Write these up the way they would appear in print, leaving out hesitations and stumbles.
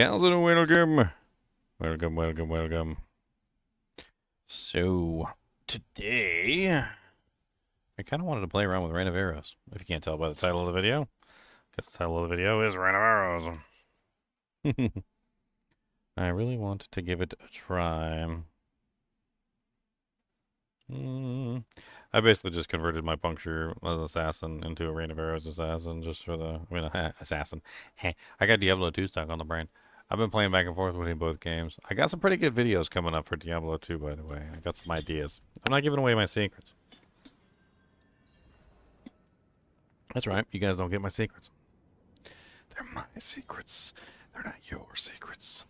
Welcome, welcome. Welcome, welcome, welcome. So, today, I kind of wanted to play around with Rain of Arrows. If you can't tell by the title of the video, because the title of the video is Rain of Arrows. I really want to give it a try. I basically just converted my puncture assassin into a Rain of Arrows assassin just for the, assassin. I got Diablo 2 stuck on the brain. I've been playing back and forth between both games. I got some pretty good videos coming up for Diablo 2, by the way. I got some ideas. I'm not giving away my secrets. That's right. You guys don't get my secrets. They're my secrets. They're not your secrets.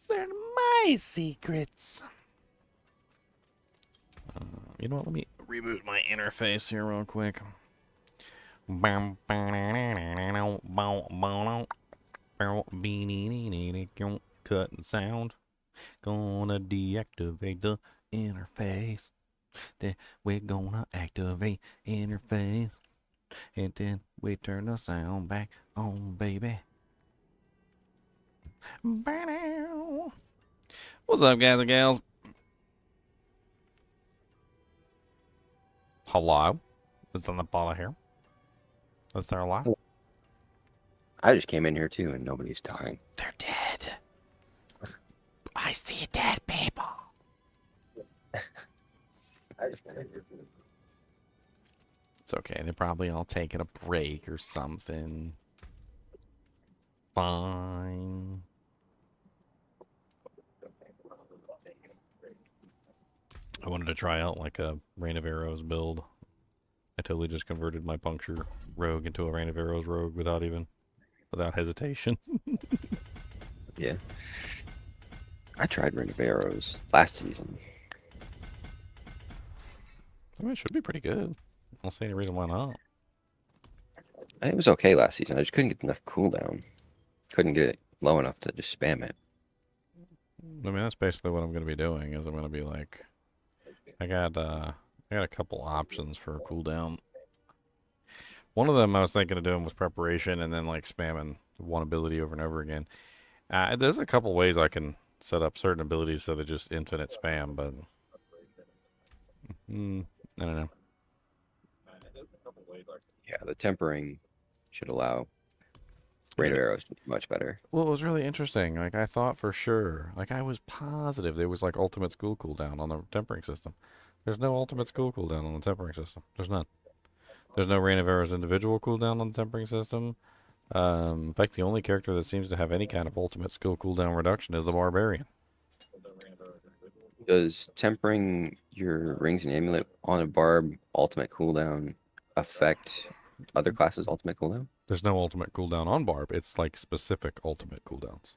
They're my secrets. You know what? Let me reboot my interface here real quick. Cut and sound. Gonna deactivate the interface. Then we're gonna activate interface. And then we turn the sound back on, baby. What's up, guys and gals? Hello? Is on the bottom here? Is there a lot? I just came in here too, and nobody's talking. They're dead. I see dead people. It's okay. They're probably all taking a break or something. Fine. I wanted to try out like a Rain of Arrows build. I totally just converted my puncture rogue into a Rain of Arrows rogue without hesitation. Yeah. I tried Ring of Arrows last season. I mean, it should be pretty good. I don't see any reason why not. It was okay last season. I just couldn't get enough cooldown. Couldn't get it low enough to just spam it. I mean, that's basically what I'm going to be doing. Is I'm going to be like, I got a couple options for cooldown. One of them I was thinking of doing was preparation and then like spamming one ability over and over again. There's a couple ways I can set up certain abilities so they're just infinite spam, but I don't know. Yeah, the tempering should allow Rain of Arrows to be much better. Well, it was really interesting. Like, I thought for sure, like, I was positive there was like ultimate school cooldown on the tempering system. There's no ultimate school cooldown on the tempering system. There's none. There's no Rain of Arrows individual cooldown on the tempering system. In fact, the only character that seems to have any kind of ultimate skill cooldown reduction is the Barbarian. Does tempering your rings and amulet on a barb ultimate cooldown affect other classes' ultimate cooldown? There's no ultimate cooldown on Barb. It's like specific ultimate cooldowns.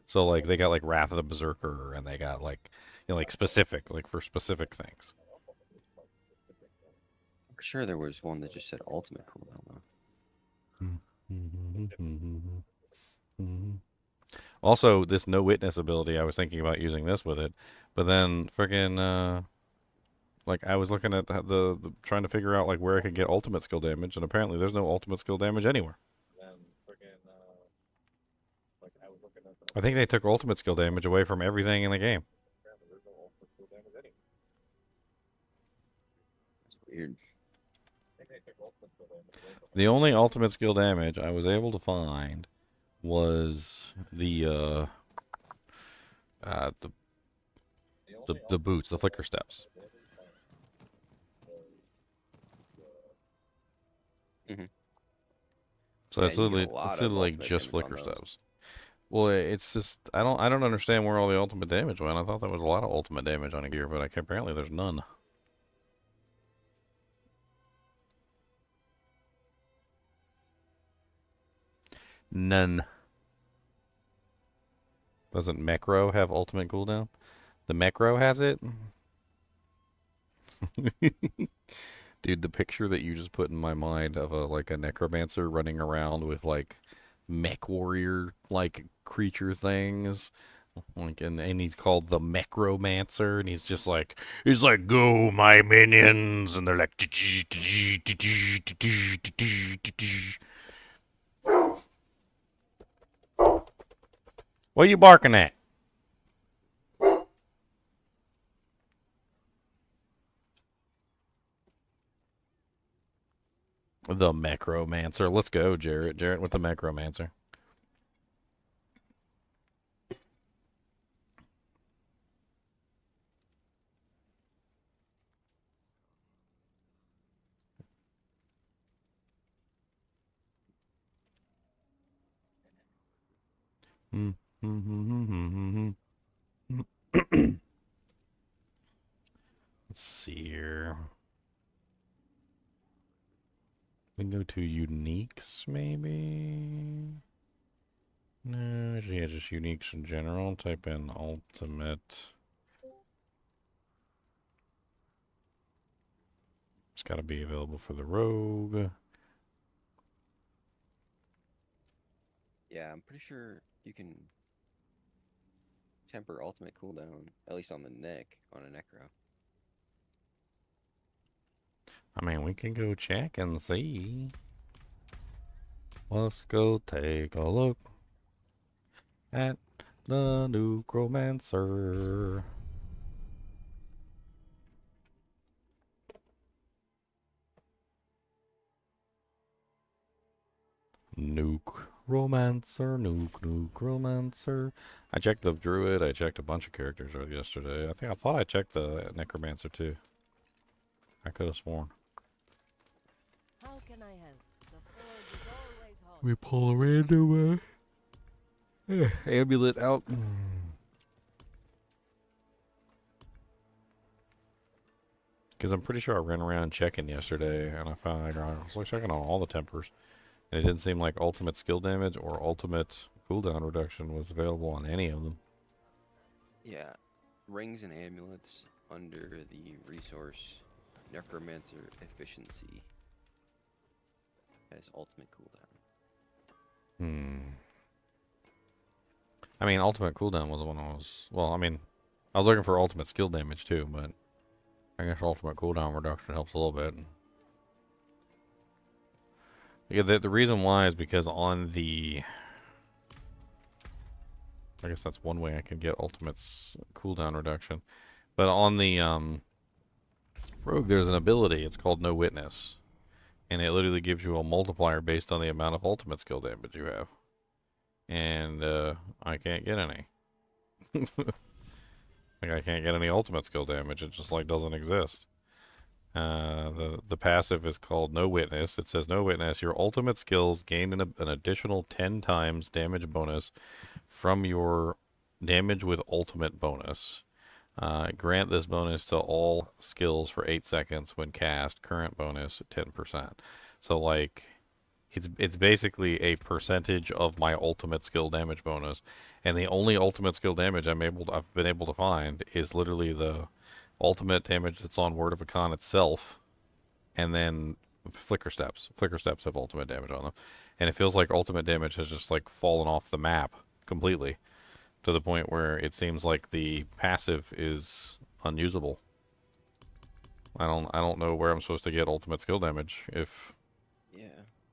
So like they got like Wrath of the Berserker, and they got like like specific, like for specific things. For sure, there was one that just said ultimate cooldown though. Also, this no witness ability, I was thinking about using this with it, but then friggin' like I was looking at the trying to figure out like where I could get ultimate skill damage, and apparently there's no ultimate skill damage anywhere. I think they took ultimate skill damage away from everything in the game. That's weird. The only ultimate skill damage I was able to find was the boots, the flicker steps. So Yeah, it's literally like just flicker steps. Well, it's just I don't understand where all the ultimate damage went. I thought there was a lot of ultimate damage on a gear, but apparently there's none. None. Doesn't Mecro have ultimate cooldown? The Mecro has it? Dude, the picture that you just put in my mind of a necromancer running around with like mech warrior like creature things. Like and he's called the Mechromancer, and he's like go my minions, and they're like What are you barking at? The Necromancer. Let's go, Jarrett. Jarrett with the Necromancer. Let's see here. We can go to uniques, maybe? No, yeah, just uniques in general. Type in ultimate. It's got to be available for the rogue. Yeah, I'm pretty sure you can temper ultimate cooldown, at least on the neck, on a necro. I mean, we can go check and see. Let's go take a look at the Necromancer. Necromancer. I checked the druid. I checked a bunch of characters yesterday. I thought I checked the necromancer too. I could have sworn. How can I help? The forge is always hot. We pull a random amulet out. Because I'm pretty sure I ran around checking yesterday, and I found I was like checking on all the tempers, and it didn't seem like ultimate skill damage or ultimate cooldown reduction was available on any of them. Yeah, rings and amulets under the resource necromancer efficiency has ultimate cooldown. I mean, ultimate cooldown was the one I was. Well, I mean, I was looking for ultimate skill damage too, but I guess ultimate cooldown reduction helps a little bit. Yeah, the reason why is because on the. I guess that's one way I can get ultimate cooldown reduction. But on the rogue, there's an ability. It's called No Witness. And it literally gives you a multiplier based on the amount of ultimate skill damage you have. And I can't get any. Like, I can't get any ultimate skill damage. It just, like, doesn't exist. The passive is called No Witness. It says, No Witness, your ultimate skills gain an additional 10 times damage bonus from your damage with ultimate bonus. Grant this bonus to all skills for 8 seconds when cast. Current bonus 10%. So, like, it's basically a percentage of my ultimate skill damage bonus, and the only ultimate skill damage I've been able to find is literally the ultimate damage that's on Word of a Con itself, and then Flicker Steps. Flicker Steps have ultimate damage on them, and it feels like ultimate damage has just like fallen off the map completely, to the point where it seems like the passive is unusable. I don't know where I'm supposed to get ultimate skill damage if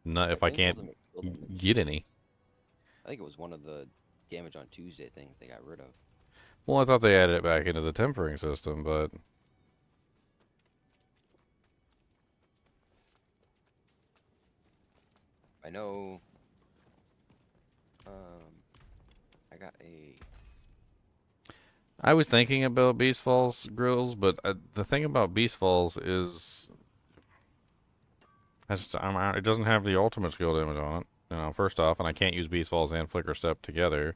I can't get any. I think it was one of the damage on Tuesday things they got rid of. Well, I thought they added it back into the tempering system, but I know. I got a. I was thinking about Beast Falls grills, but the thing about Beast Falls is it doesn't have the ultimate skill damage on it. You know, first off, and I can't use Beast Falls and Flicker Step together.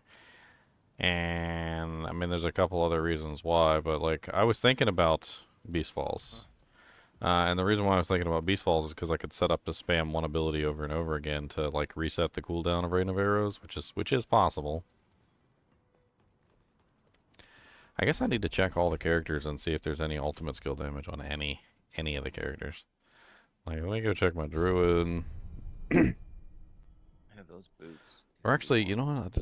And I mean, there's a couple other reasons why, but like I was thinking about Beast Falls, and the reason why I was thinking about Beast Falls is because I could set up to spam one ability over and over again to like reset the cooldown of Rain of Arrows, which is possible. I guess I need to check all the characters and see if there's any ultimate skill damage on any of the characters. Like, let me go check my druid. I have those boots. Or actually, you know what?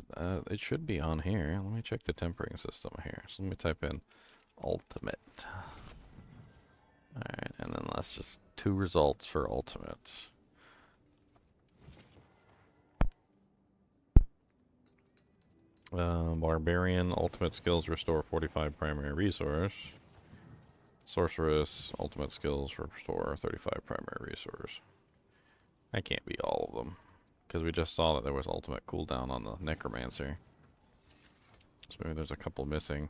It should be on here. Let me check the tempering system here. So let me type in ultimate. Alright, and then that's just 2 results for ultimate. Barbarian ultimate skills restore 45 primary resource. Sorceress ultimate skills restore 35 primary resource. I can't be all of them because we just saw that there was ultimate cooldown on the necromancer. So maybe there's a couple missing.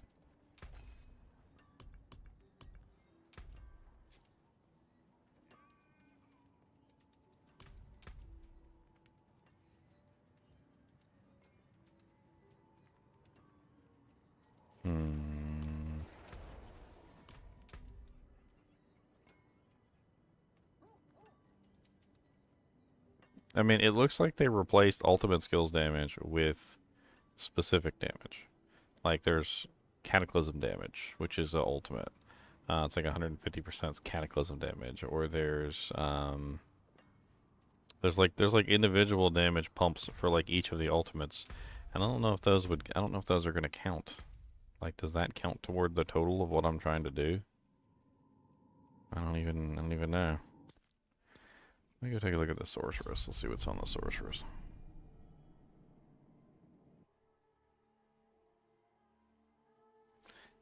I mean, it looks like they replaced ultimate skills damage with specific damage. Like there's cataclysm damage, which is the ultimate. It's like 150% cataclysm damage, or there's like individual damage pumps for like each of the ultimates, and I don't know if those are gonna count. Like, does that count toward the total of what I'm trying to do? I don't even know. Let me go take a look at the sorceress. Let's see what's on the sorceress.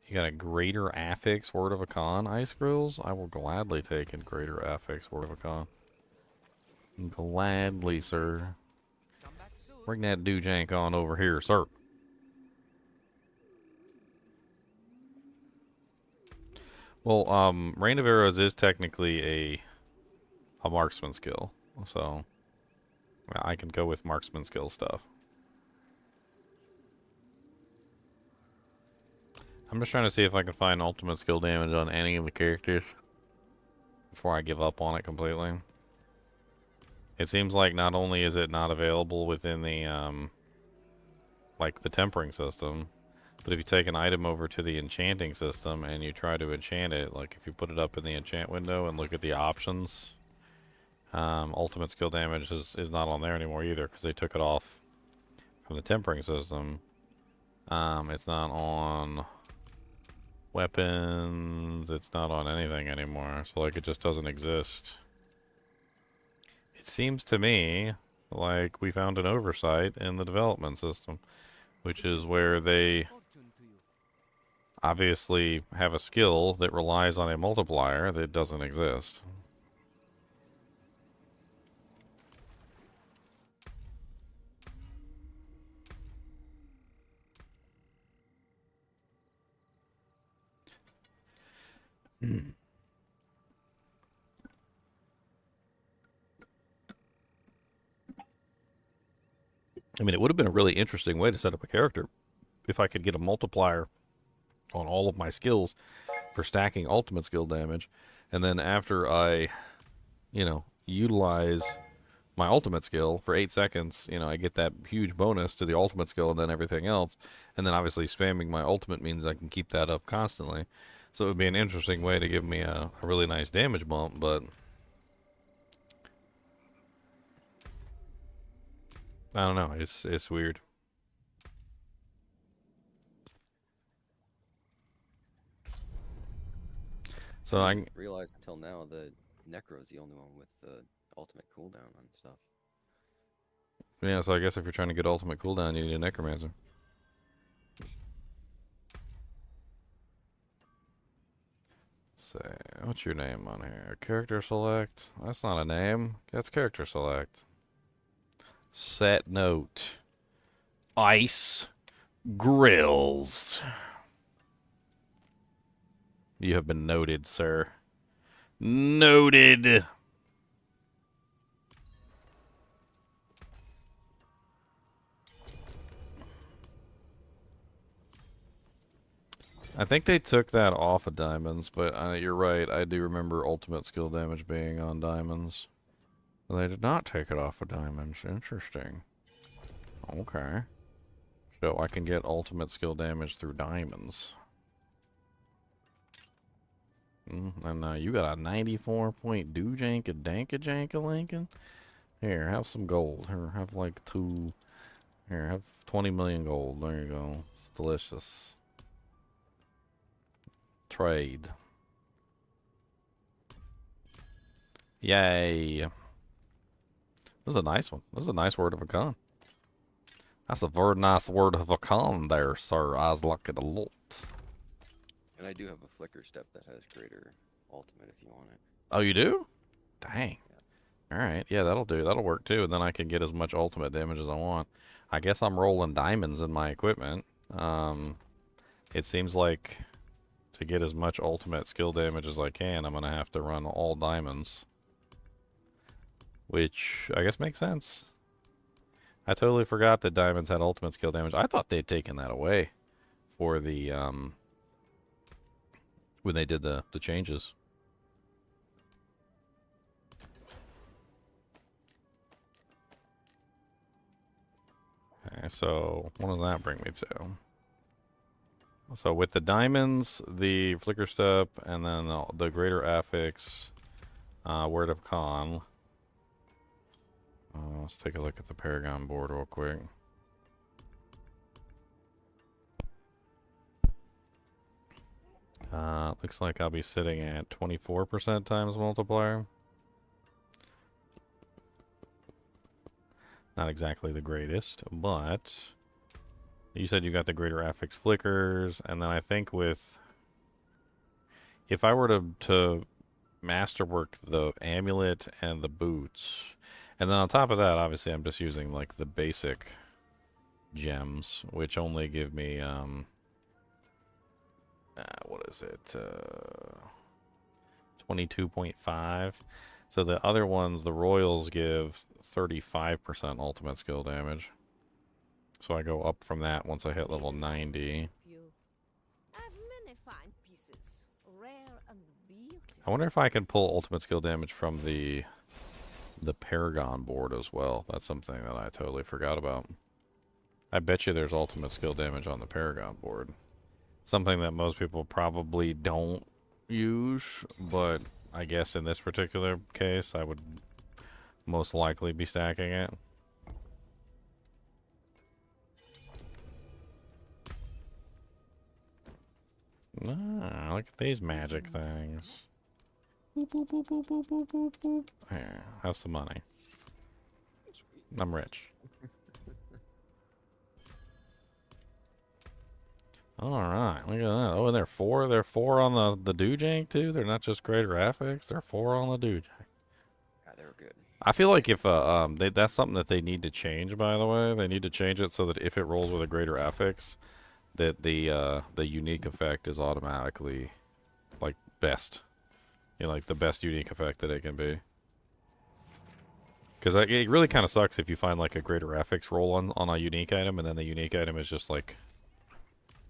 You got a greater affix word of a con ice grills. I will gladly take a greater affix word of a con. Gladly, sir. Bring that doojank on over here, sir. Well, Rain of Arrows is technically a marksman skill, so I can go with marksman skill stuff. I'm just trying to see if I can find ultimate skill damage on any of the characters before I give up on it completely. It seems like not only is it not available within the like the tempering system, but if you take an item over to the enchanting system and you try to enchant it, like if you put it up in the enchant window and look at the options, ultimate skill damage is not on there anymore either because they took it off from the tempering system. It's not on weapons, it's not on anything anymore, so like it just doesn't exist. It seems to me like we found an oversight in the development system, which is where they obviously have a skill that relies on a multiplier that doesn't exist. I mean, it would have been a really interesting way to set up a character if I could get a multiplier on all of my skills for stacking ultimate skill damage, and then after I, utilize my ultimate skill for 8 seconds, I get that huge bonus to the ultimate skill and then everything else, and then obviously spamming my ultimate means I can keep that up constantly. So it would be an interesting way to give me a really nice damage bump, but I don't know. It's weird. So I I didn't realize until now that Necro's the only one with the ultimate cooldown on stuff. yeah. So I guess if you're trying to get ultimate cooldown, you need a necromancer. Say, what's your name on here? Character select. That's not a name. That's character select. Set note. Ice grills. You have been noted, sir. Noted. I think they took that off of diamonds, but you're right. I do remember ultimate skill damage being on diamonds. They did not take it off of diamonds. Interesting. Okay. So I can get ultimate skill damage through diamonds. And you got a 94-point doojanka danka janka Lincoln? Here, have some gold. Here, have like 2. Here, have 20 million gold. There you go. It's delicious. Trade. Yay. This is a nice one. This is a nice word of a con. That's a very nice word of a con there, sir. I was like it a lot. And I do have a flicker step that has greater ultimate if you want it. Oh, you do? Dang. Alright, yeah, that'll do. That'll work too. And then I can get as much ultimate damage as I want. I guess I'm rolling diamonds in my equipment. It seems like to get as much ultimate skill damage as I can, I'm going to have to run all diamonds. Which I guess makes sense. I totally forgot that diamonds had ultimate skill damage. I thought they'd taken that away for the, when they did the changes. Okay, so what does that bring me to? So with the diamonds, the flicker step, and then the greater affix, word of con. Let's take a look at the Paragon board real quick. Looks like I'll be sitting at 24% times multiplier. Not exactly the greatest, but you said you got the greater affix flickers, and then I think with, if I were to masterwork the amulet and the boots, and then on top of that, obviously I'm just using like the basic gems, which only give me what is it, 22.5. So the other ones, the royals, give 35% ultimate skill damage. So I go up from that once I hit level 90. You have many fine pieces, rare and beautiful. I wonder if I can pull ultimate skill damage from the Paragon board as well. That's something that I totally forgot about. I bet you there's ultimate skill damage on the Paragon board. Something that most people probably don't use, but I guess in this particular case, I would most likely be stacking it. Ah, look at these magic things. Boop, boop, boop, boop, boop, boop, boop, boop. Here, have some money. I'm rich. Alright, look at that. Oh, and they're four on the Doojank too? They're not just greater affix, they're 4 on the Doojank. Yeah, they were good. I feel like if that's something that they need to change, by the way. They need to change it so that if it rolls with a greater affix, that the unique effect is automatically like best. You know, like the best unique effect that it can be. Because it really kind of sucks if you find like a greater affix roll on a unique item, and then the unique item is just like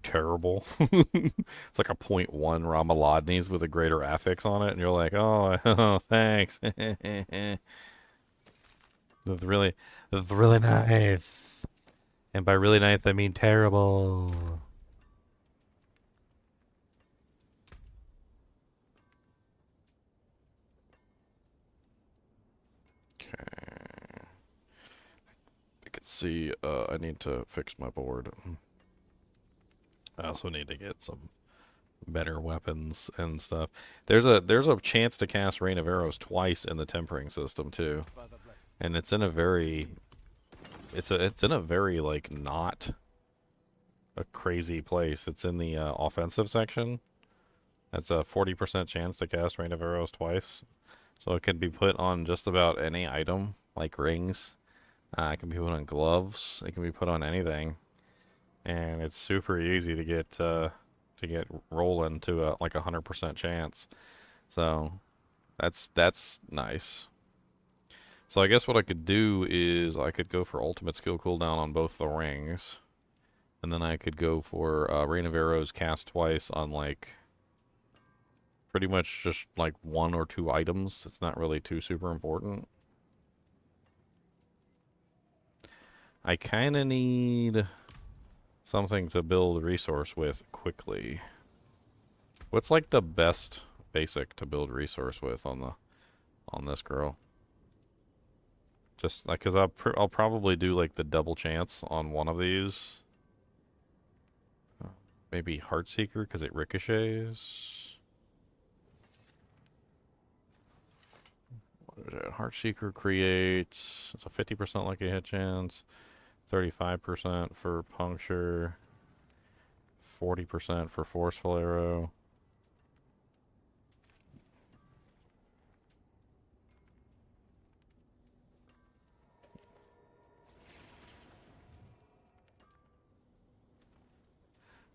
terrible. It's like a 0.1 Ramaladni's with a greater affix on it, and you're like, oh, thanks. That's really nice. And by really nice, I mean terrible. Okay. I can see, I need to fix my board. I also need to get some better weapons and stuff. There's a chance to cast Rain of Arrows twice in the tempering system too. And it's in a very like not a crazy place. It's in the offensive section. That's a 40% chance to cast Rain of Arrows twice. So it can be put on just about any item, like rings. It can be put on gloves. It can be put on anything. And it's super easy to get rolling to like 100% chance. So that's nice. So I guess what I could do is I could go for ultimate skill cooldown on both the rings. And then I could go for Rain of Arrows cast twice on like pretty much just like 1 or 2 items. It's not really too super important. I kind of need something to build resource with quickly. What's like the best basic to build resource with on this girl? Just like, cause I'll probably do like the double chance on one of these. Maybe Heartseeker because it ricochets. What is it? Heartseeker creates, it's a 50% lucky hit chance. 35% for puncture, 40% for forceful arrow.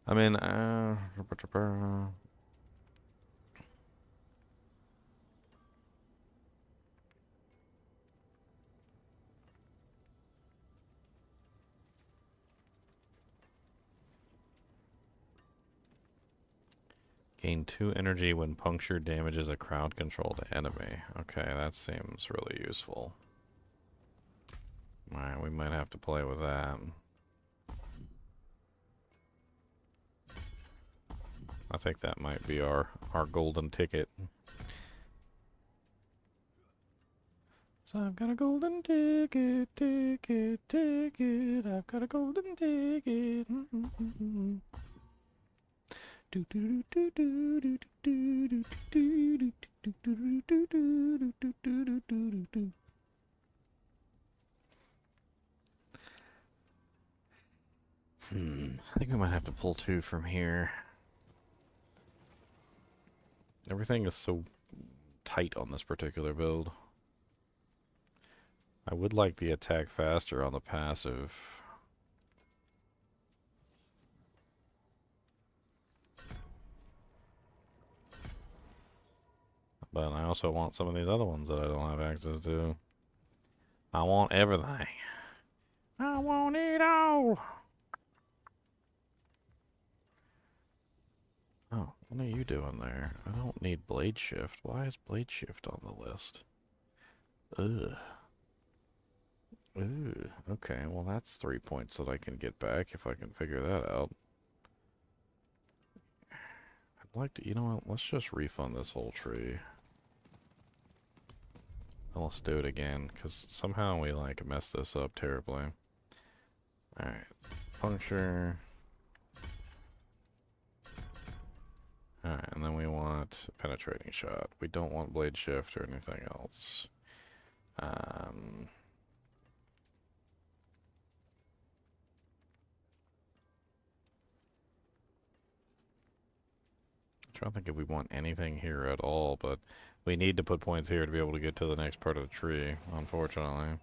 I mean, gain 2 energy when puncture damages a crowd-controlled enemy. Okay, that seems really useful. Alright, we might have to play with that. I think that might be our golden ticket. So I've got a golden ticket, ticket. I've got a golden ticket. I think we might have to pull 2 from here. Everything is so tight on this particular build. I would like the attack faster on the passive. But I also want some of these other ones that I don't have access to. I want everything. I want it all. Oh, what are you doing there? I don't need blade shift. Why is blade shift on the list? Ugh. Ooh, okay, well that's 3 points that I can get back if I can figure that out. I'd like to, you know what, let's just refund this whole tree. And let's do it again, because somehow we like messed this up terribly. Alright, puncture. Alright, and then we want penetrating shot. We don't want blade shift or anything else. Trying to think if we want anything here at all, but we need to put points here to be able to get to the next part of the tree, unfortunately.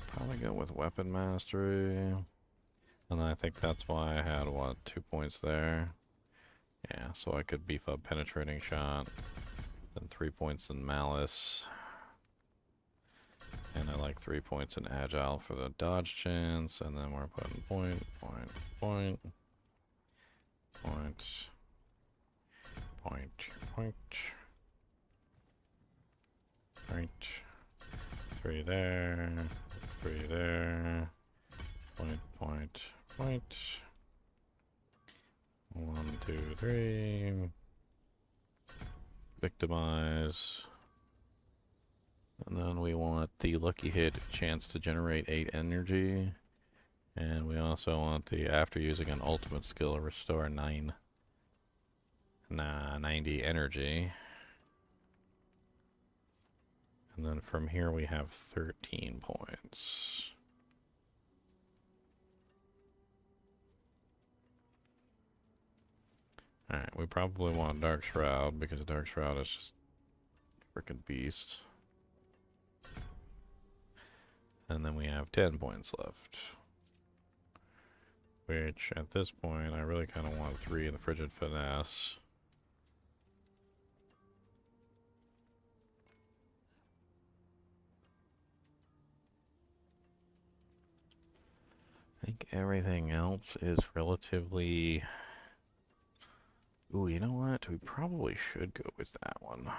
Probably go with weapon mastery. And I think that's why I had, what, 2 points there? Yeah, so I could beef up penetrating shot. Then 3 points in malice. And I like 3 points in agile for the dodge chance. And then we're putting point, 3 there, 3 there, point. 1, 2, 3. Victimize. And then we want the lucky hit chance to generate 8 energy. And we also want the, after using an ultimate skill, restore 90 energy. And then from here we have 13 points. Alright, we probably want Dark Shroud, because Dark Shroud is just frickin' beast. And then we have 10 points left. Which, at this point, I really kind of want 3 in the Frigid Finesse. I think everything else is relatively... Ooh, you know what? We probably should go with that one.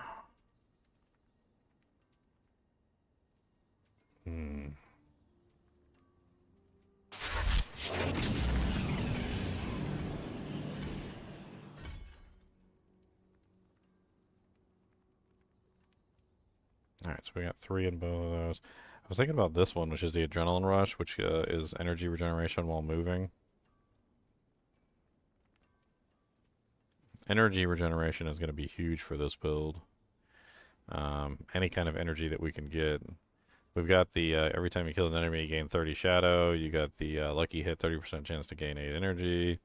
Alright, so we got 3 in both of those. I was thinking about this one, which is the Adrenaline Rush, which is energy regeneration while moving. Energy regeneration is going to be huge for this build. Any kind of energy that we can get. We've got the every time you kill an enemy, you gain 30 shadow. You got the lucky hit, 30% chance to gain 8 energy.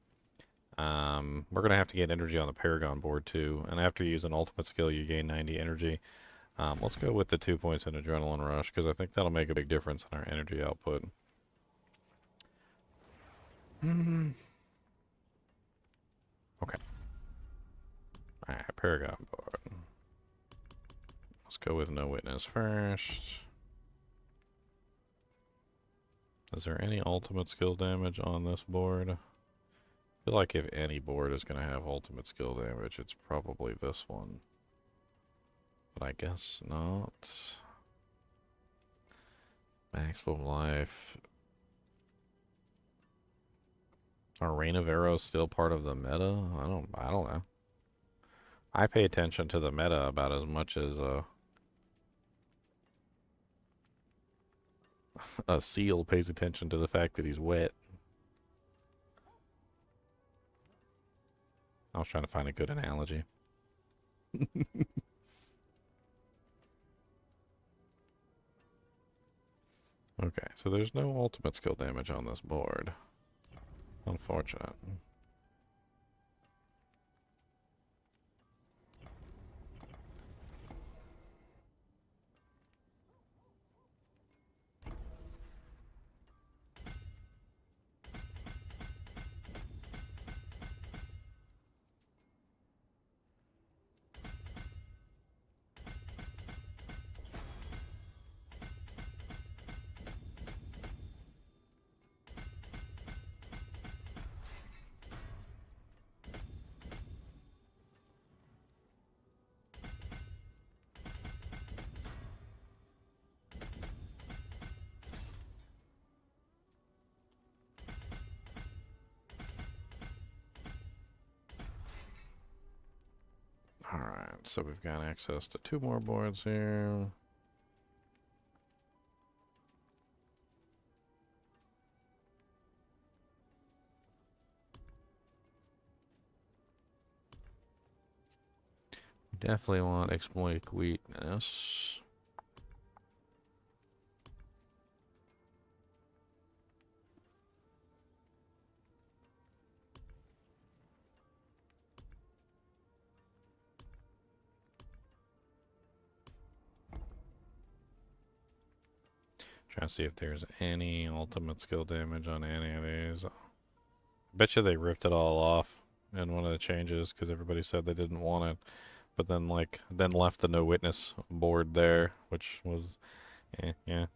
We're going to have to get energy on the Paragon board too. And after you use an ultimate skill, you gain 90 energy. Let's go with the 2 points in Adrenaline Rush, because I think that'll make a big difference in our energy output. Okay. Alright, Paragon board. Let's go with no witness first. Is there any ultimate skill damage on this board? I feel like if any board is going to have ultimate skill damage, it's probably this one. But I guess not. Maximum life. Are Rain of Arrows still part of the meta? I don't know. I pay attention to the meta about as much as a seal pays attention to the fact that he's wet. I was trying to find a good analogy. Okay, so there's no ultimate skill damage on this board. Unfortunate. Alright, so we've got access to 2 more boards here. We definitely want exploit weakness. Trying to see if there's any ultimate skill damage on any of these. I bet you they ripped it all off in one of the changes because everybody said they didn't want it, but then then left the no witness board there, which was yeah.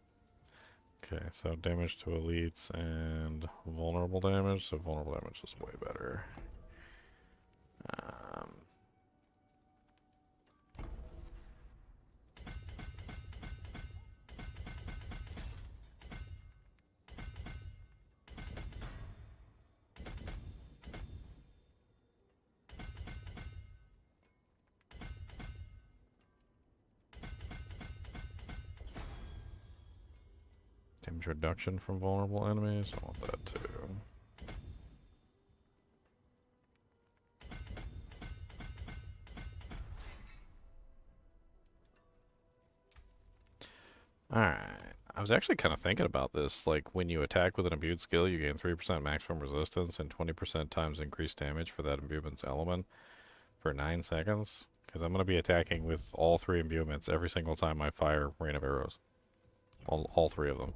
Okay, so damage to elites and vulnerable damage. So vulnerable damage is way better. Damage reduction from vulnerable enemies. I want that too. Alright. I was actually kind of thinking about this. Like, when you attack with an imbued skill, you gain 3% maximum resistance and 20% times increased damage for that imbuement's element for 9 seconds. Because I'm going to be attacking with all 3 imbuements every single time I fire Rain of Arrows. All 3 of them.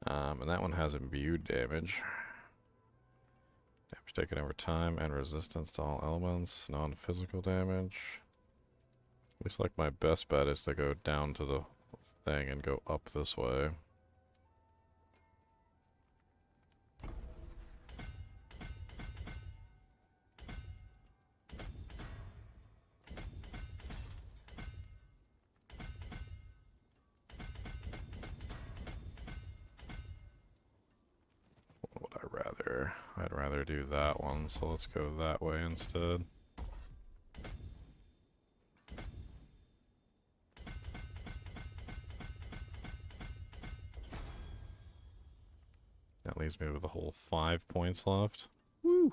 And that one has imbued damage. Damage taken over time and resistance to all elements. Non-physical damage. Looks like my best bet is to go down to the thing and go up this way. I'd rather do that one, so let's go that way instead. That leaves me with a whole 5 points left. Woo!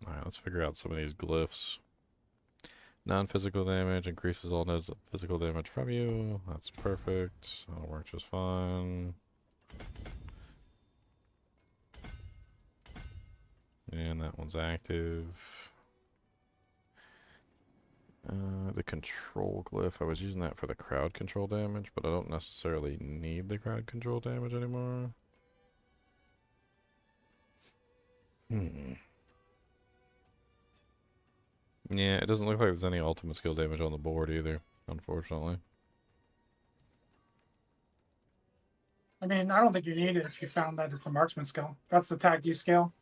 Alright, let's figure out some of these glyphs. Non-physical damage increases all nodes of physical damage from you. That's perfect. That'll work just fine. And that one's active. The control glyph, I was using that for the crowd control damage, but I don't necessarily need the crowd control damage anymore. Yeah, it doesn't look like there's any ultimate skill damage on the board either, unfortunately. I mean, I don't think you need it if you found that it's a marksman skill. That's the tag you scale.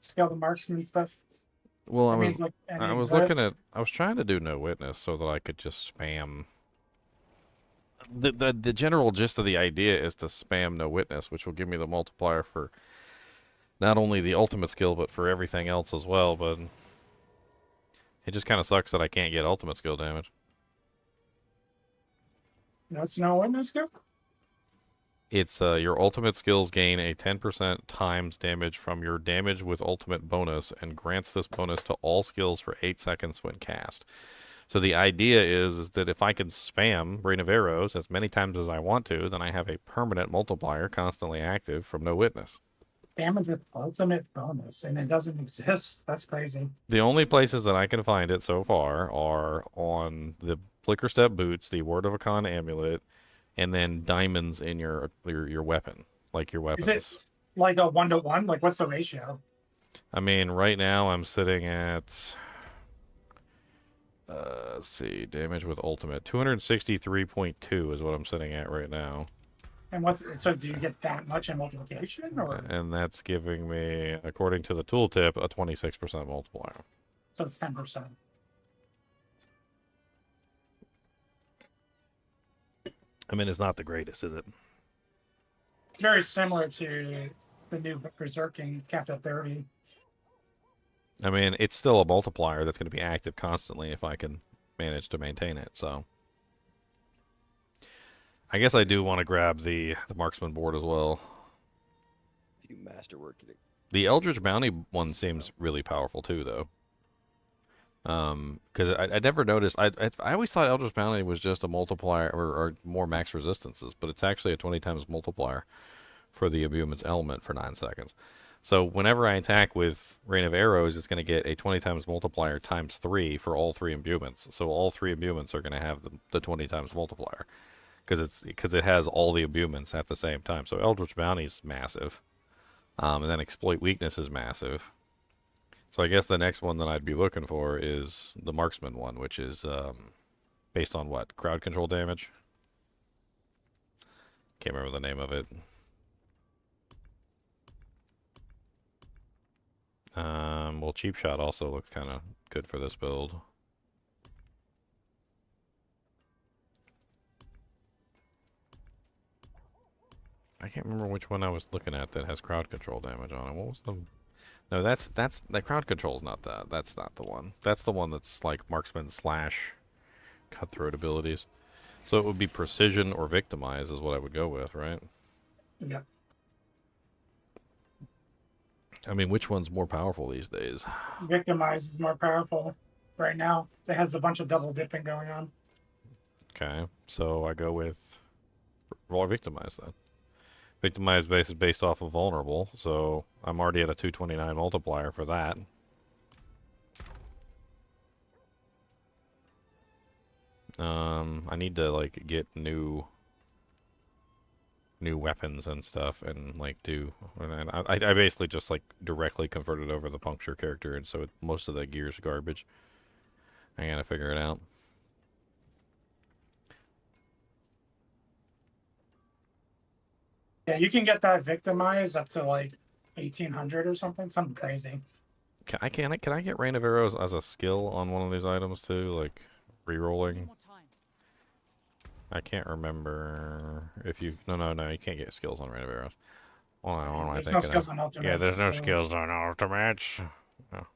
Scale the marksman stuff. Well, That means, like, I any was glyph. looking at, I was trying to do no witness so that I could just spam. The general gist of the idea is to spam no witness, which will give me the multiplier for not only the ultimate skill, but for everything else as well, but it just kind of sucks that I can't get ultimate skill damage. That's no witness skill? It's your ultimate skills gain a 10% times damage from your damage with ultimate bonus and grants this bonus to all skills for 8 seconds when cast. So the idea is that if I can spam Rain of Arrows as many times as I want to, then I have a permanent multiplier constantly active from no witness. Damage with ultimate bonus, and it doesn't exist. That's crazy. The only places that I can find it so far are on the Flicker Step boots, the Word of a Con amulet, and then diamonds in your weapon, like your weapons. Is it like a 1-to-1? Like, what's the ratio? I mean, right now I'm sitting at, let's see, damage with ultimate. 263.2 is what I'm sitting at right now. And what? So do you get that much in multiplication, or And that's giving me, according to the tooltip, a 26% multiplier. so it's 10%? I mean, it's not the greatest, is it? It's very similar to the new Berserking capped at 30. I mean, it's still a multiplier that's going to be active constantly if I can manage to maintain it, so. I guess I do want to grab the marksman board as well. Do masterwork it. The Eldritch Bounty one seems really powerful too, though. Because I never noticed. I always thought Eldritch Bounty was just a multiplier or more max resistances, but it's actually a 20 times multiplier for the imbuement's element for 9 seconds. So whenever I attack with Rain of Arrows, it's going to get a 20 times multiplier times 3 for all 3 imbuements. So all 3 imbuements are going to have the 20 times multiplier because it has all the imbuements at the same time. So Eldritch Bounty is massive, and then Exploit Weakness is massive. So I guess the next one that I'd be looking for is the Marksman one, which is based on what? Crowd control damage? Can't remember the name of it. Well, Cheap Shot also looks kind of good for this build. I can't remember which one I was looking at that has crowd control damage on it. What was the... No, that's the crowd control's not that. That's not the one. That's the one that's like marksman slash cutthroat abilities. So it would be precision or victimize is what I would go with, right? Yep. I mean, which one's more powerful these days? Victimize is more powerful right now. It has a bunch of double dipping going on. Okay, so I go with victimize then. Victimize base is based off of vulnerable, so I'm already at a 229 multiplier for that. I need to like get new weapons and stuff, and like and I basically just like directly converted over the puncture character, and so most of the gear's garbage. I gotta figure it out. Yeah, you can get that victimize up to like 1800 or something crazy. Can I get Rain of Arrows as a skill on one of these items too, like rerolling? I can't remember if you... No, you can't get skills on Rain of Arrows. What am I There's thinking no of? skills on ultimates. Yeah, there's no so- skills on ultimates. No.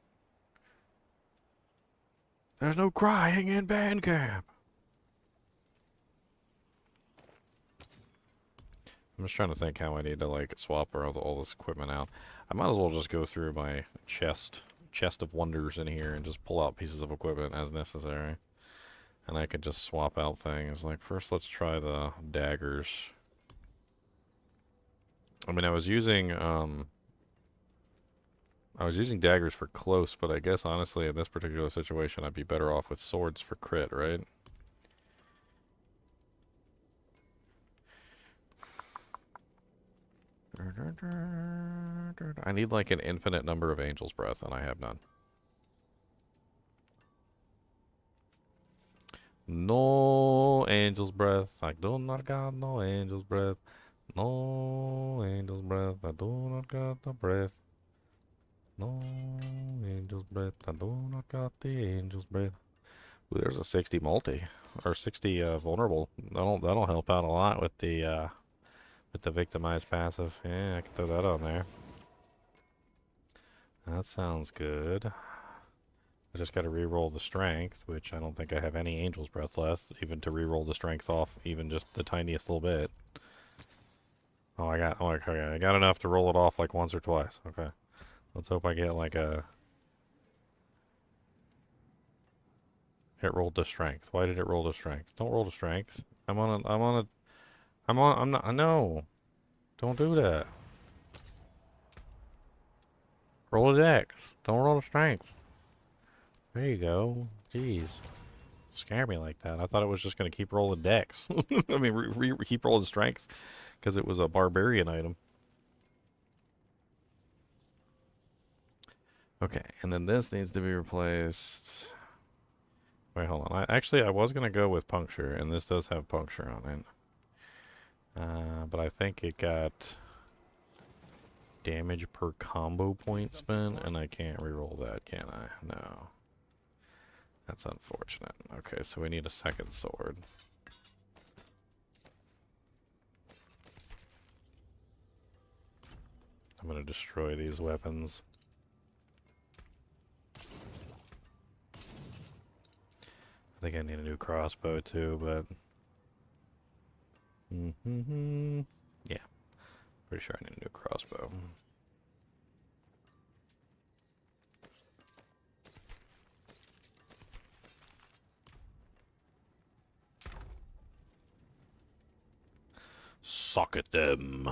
There's no crying in Bandcamp. I'm just trying to think how I need to like swap all this equipment out. I might as well just go through my chest of wonders in here and just pull out pieces of equipment as necessary. And I could just swap out things. Like first let's try the daggers. I mean I was using daggers for close, but I guess honestly in this particular situation I'd be better off with swords for crit, right? I need like an infinite number of Angel's Breath, and I have none. No Angel's Breath. I do not got no Angel's Breath. No Angel's Breath. I do not got the breath. No Angel's Breath. I do not got the Angel's Breath. Ooh, there's a 60 multi or 60 vulnerable. That'll help out a lot with the victimized passive. Yeah, I can throw that on there. That sounds good. I just got to re-roll the strength, which I don't think I have any Angel's Breath left, even to re-roll the strength off, even just the tiniest little bit. Oh, okay, I got enough to roll it off like once or twice. Okay, let's hope I get like a. It rolled the strength. Why did it roll the strength? Don't roll the strength. I'm not. No, don't do that. Roll the dex. Don't roll the strength. There you go. Jeez. Scare me like that. I thought it was just going to keep rolling dex. I mean, keep rolling strength because it was a barbarian item. Okay, and then this needs to be replaced. Wait, hold on. I was going to go with puncture, and this does have puncture on it. But I think it got damage per combo point spent, and I can't reroll that, can I? No. That's unfortunate. Okay, so we need a second sword. I'm gonna destroy these weapons. I think I need a new crossbow too, but... Yeah. Pretty sure I need a new crossbow. Suck at them.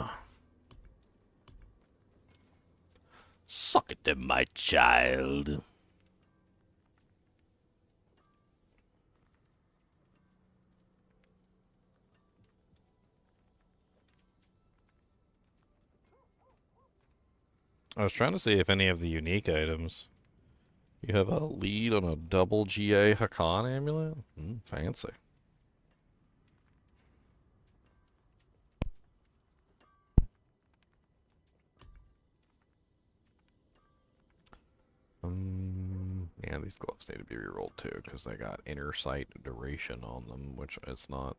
Suck at them, my child. I was trying to see if any of the unique items. You have a lead on a double GA Hakan amulet? Fancy. Yeah, these gloves need to be rerolled too, because they got inner sight duration on them, which is not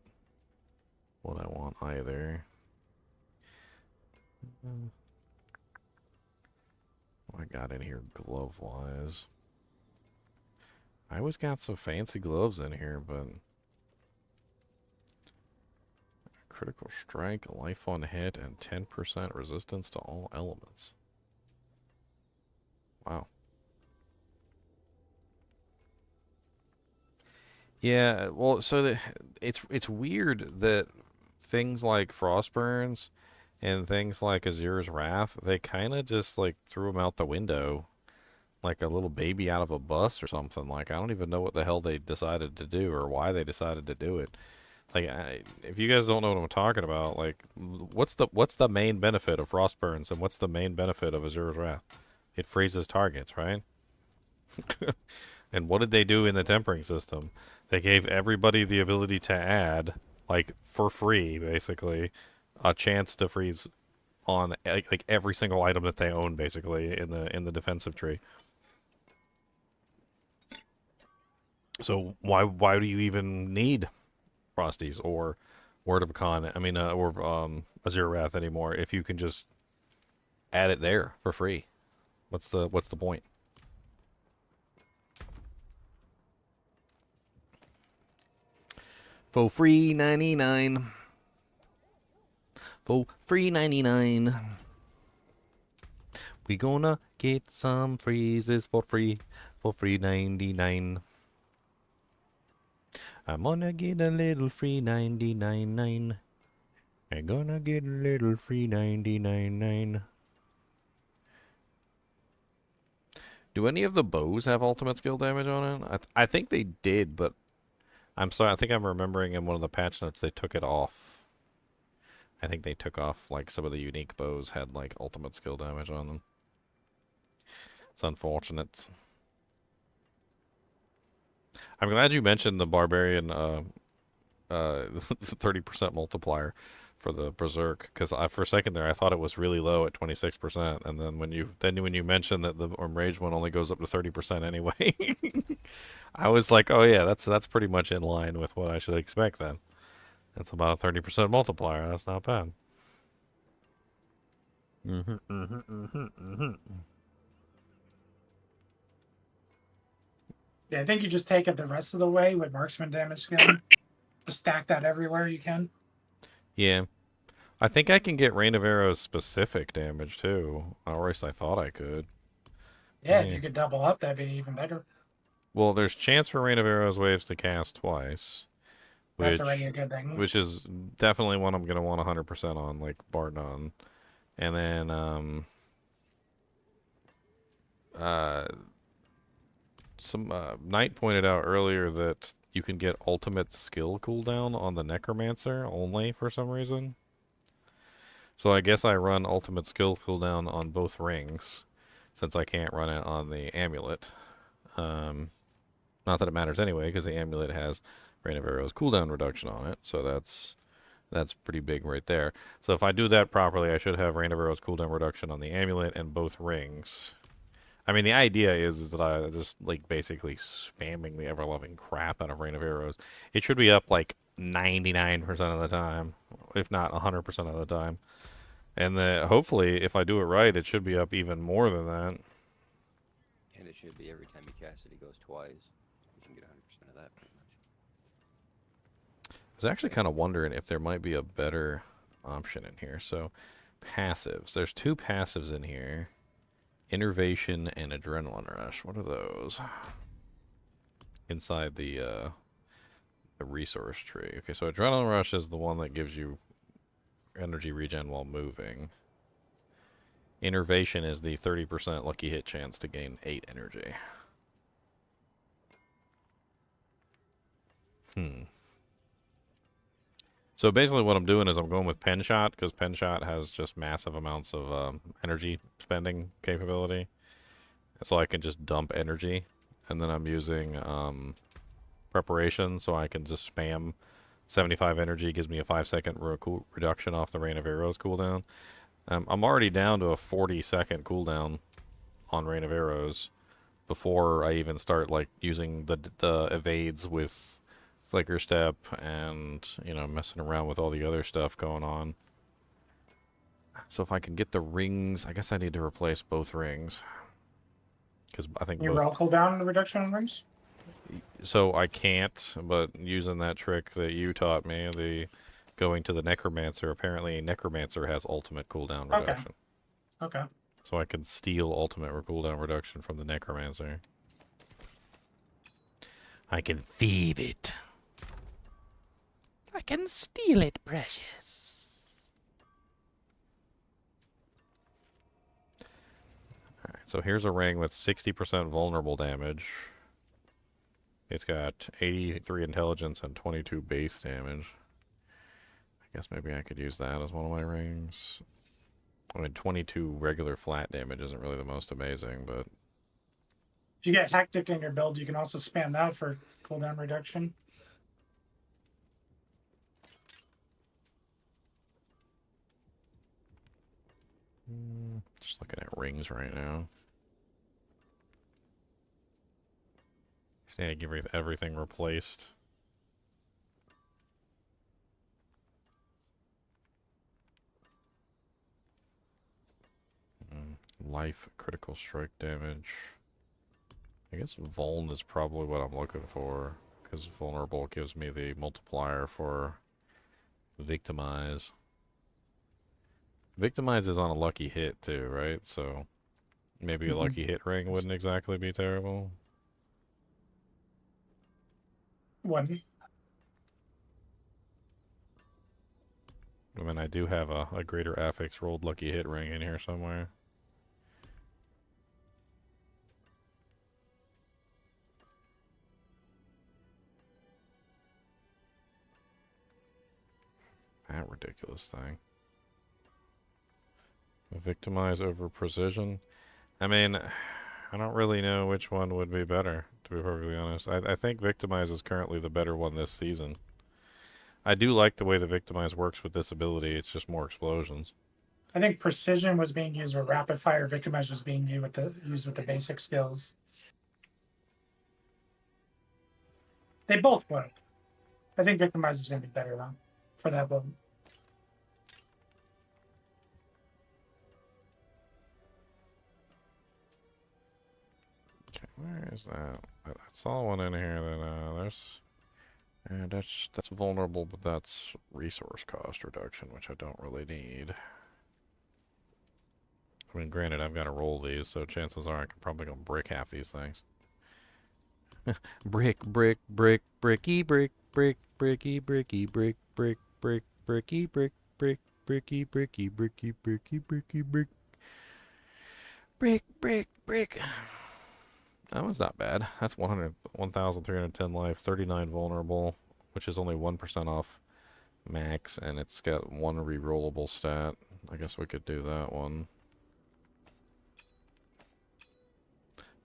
what I want either. What I got in here glove-wise? I always got some fancy gloves in here, but... Critical strike, life on hit, and 10% resistance to all elements. Wow. Yeah, well, so it's weird that things like Frostburns and things like Azura's Wrath, they kind of just like threw them out the window like a little baby out of a bus or something. Like I don't even know what the hell they decided to do or why they decided to do it. Like if you guys don't know what I'm talking about, like what's the main benefit of Frostburns and what's the main benefit of Azura's Wrath? It freezes targets, right? And what did they do in the tempering system? They gave everybody the ability to add, like for free, basically, a chance to freeze on like every single item that they own, basically in the defensive tree. So why do you even need Frosties or Word of Khan? I mean, or Azure Wrath anymore? If you can just add it there for free, what's the point? For free 99. For free 99. We gonna get some freezes for free 99. I'm gonna get a little free 99.9. I'm gonna get a little free 99.9. Do any of the bows have ultimate skill damage on it? I think they did, but I'm sorry. I think I'm remembering in one of the patch notes they took it off. I think they took off, like, some of the unique bows had, like, ultimate skill damage on them. It's unfortunate. I'm glad you mentioned the Barbarian 30% multiplier for the Berserk, because for a second there I thought it was really low at 26%, and then when you mentioned that the Rage one only goes up to 30% anyway, I was like, oh yeah, that's pretty much in line with what I should expect then. That's about a 30% multiplier. That's not bad. Yeah, I think you just take it the rest of the way with marksman damage scaling. Just stack that everywhere you can. Yeah. I think I can get Rain of Arrows specific damage too. Or at least I thought I could. Yeah, if you could double up, that'd be even better. Well, there's chance for Rain of Arrows waves to cast twice. That's already a good thing. Which is definitely one I'm going to want 100% on, like bar none. And then, Knight pointed out earlier that you can get ultimate skill cooldown on the Necromancer only for some reason. So I guess I run ultimate skill cooldown on both rings, since I can't run it on the amulet. Not that it matters anyway, because the amulet has Rain of Arrows cooldown reduction on it, so that's pretty big right there. So if I do that properly, I should have Rain of Arrows cooldown reduction on the amulet and both rings. I mean, the idea is that I just, like, basically spamming the ever-loving crap out of Rain of Arrows. It should be up, like, 99% of the time, if not 100% of the time. And hopefully, if I do it right, it should be up even more than that. And it should be every time you cast it, it goes twice. You can get 100% of that, pretty much. I was actually kind of wondering if there might be a better option in here. So, passives. There's two passives in here. Innervation and Adrenaline Rush. What are those? Inside the resource tree. Okay, so Adrenaline Rush is the one that gives you energy regen while moving. Innervation is the 30% lucky hit chance to gain 8 energy. So basically what I'm doing is I'm going with Pen Shot, because Pen Shot has just massive amounts of energy spending capability. So I can just dump energy. And then I'm using Preparation, so I can just spam 75 energy, gives me a 5-second reduction off the Rain of Arrows cooldown. I'm already down to a 40-second cooldown on Rain of Arrows before I even start, like, using the evades with Flicker Step and, you know, messing around with all the other stuff going on. So if I can get the rings, I guess I need to replace both rings. Because I think You roll cooldown and reduction on rings? So I can't, but using that trick that you taught me, the going to the Necromancer, apparently Necromancer has ultimate cooldown reduction. Okay. So I can steal ultimate cooldown reduction from the Necromancer. I can thieve it. I can steal it, precious. Alright, so here's a ring with 60% vulnerable damage. It's got 83 intelligence and 22 base damage. I guess maybe I could use that as one of my rings. I mean, 22 regular flat damage isn't really the most amazing, but... If you get Hectic in your build, you can also spam that for cooldown reduction. Just looking at rings right now. Just need to get everything replaced. Life, critical strike damage. I guess Vuln is probably what I'm looking for, because Vulnerable gives me the multiplier for Victimize. Victimize is on a lucky hit too, right? So maybe a Mhm. lucky hit ring wouldn't exactly be terrible. One. I mean, I do have a greater affix rolled lucky hit ring in here somewhere. That ridiculous thing. Victimize over precision. I mean, I don't really know which one would be better, to be perfectly honest. I think Victimize is currently the better one this season. I do like the way the Victimize works with this ability. It's just more explosions. I think precision was being used with rapid fire. Victimize was being used with the basic skills. They both work. I think Victimize is going to be better though for that build. Okay, where is that? I saw one in here that that's vulnerable, but that's resource cost reduction, which I don't really need. I mean, granted, I've got to roll these, so chances are I can probably go brick half these things. Brick, brick, brick, bricky, brick, brick, bricky, bricky, brick, brick, brick, bricky, brick, brick, bricky, bricky, bricky, bricky, bricky, brick. Brick, brick, brick. That one's not bad. That's 1,310 life, 39 vulnerable, which is only 1% off max, and it's got 1 rerollable stat. I guess we could do that one.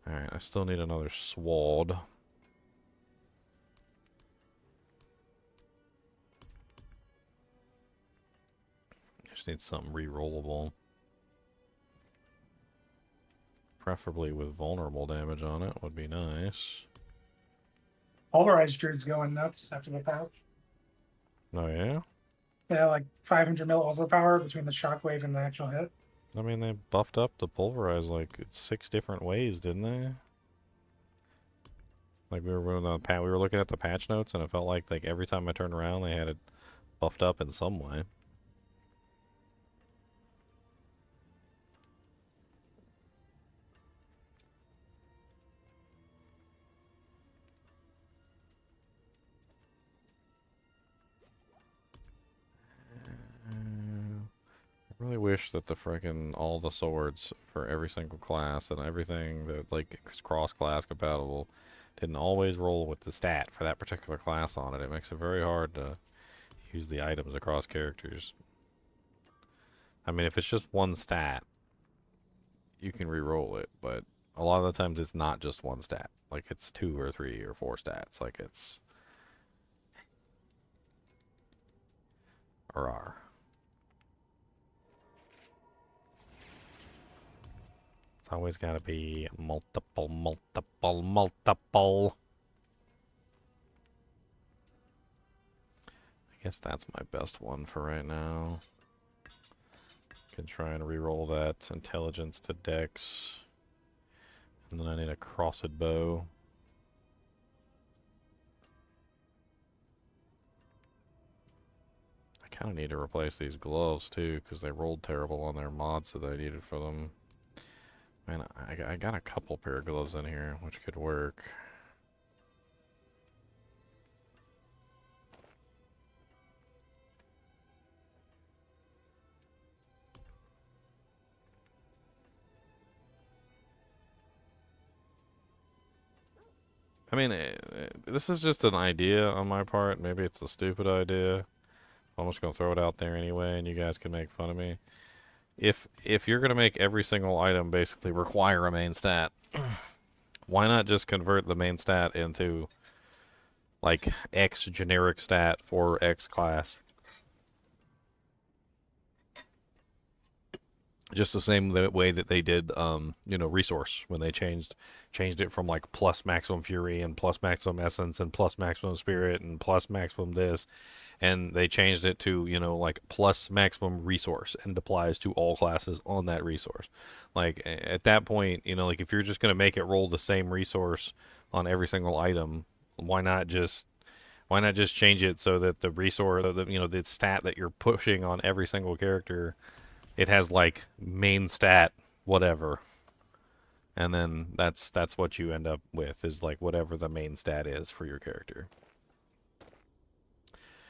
Alright, I still need another sword. Just need something rerollable. Preferably with vulnerable damage on it would be nice. Polarized Druid's going nuts after the patch. Oh yeah? Yeah, like 500 mil overpower between the shockwave and the actual hit. I mean, they buffed up the pulverize like 6 different ways, didn't they? Like we were looking at the patch notes, and it felt like every time I turned around, they had it buffed up in some way. I really wish that the frickin' all the swords for every single class and everything that is cross-class compatible didn't always roll with the stat for that particular class on it. It makes it very hard to use the items across characters. I mean, if it's just one stat, you can re-roll it, but a lot of the times it's not just one stat. Like, it's 2 or 3 or 4 stats. Like, it's... Rawr. It's always gotta be multiple, multiple, multiple. I guess that's my best one for right now. Can try and re-roll that intelligence to dex. And then I need a crossed bow. I kind of need to replace these gloves too, because they rolled terrible on their mods that I needed for them. Man, I got a couple pair of gloves in here, which could work. I mean, this is just an idea on my part. Maybe it's a stupid idea. I'm just gonna throw it out there anyway, and you guys can make fun of me. If you're gonna make every single item basically require a main stat, why not just convert the main stat into like X generic stat for X class? Just the same way that they did, you know, resource when they changed it from like plus maximum fury and plus maximum essence and plus maximum spirit and plus maximum this, and they changed it to, you know, like plus maximum resource and applies to all classes on that resource. Like at that point, you know, like if you're just gonna make it roll the same resource on every single item, why not just change it so that the resource, you know, the stat that you're pushing on every single character it has like main stat whatever, and then that's what you end up with is like whatever the main stat is for your character.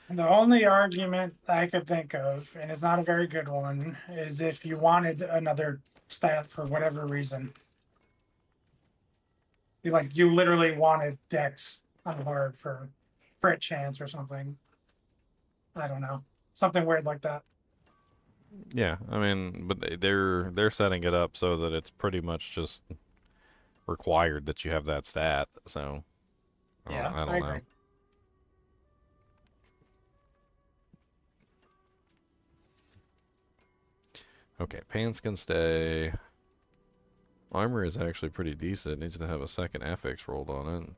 The only argument I could think of, and it's not a very good one, is if you wanted another stat for whatever reason. You literally wanted Dex on hard for crit chance or something. I don't know. Something weird like that. Yeah, I mean, but they're setting it up so that it's pretty much just required that you have that stat. So Yeah, I I don't know. agree. Okay, pants can stay. Armor is actually pretty decent. It needs to have a second affix rolled on it.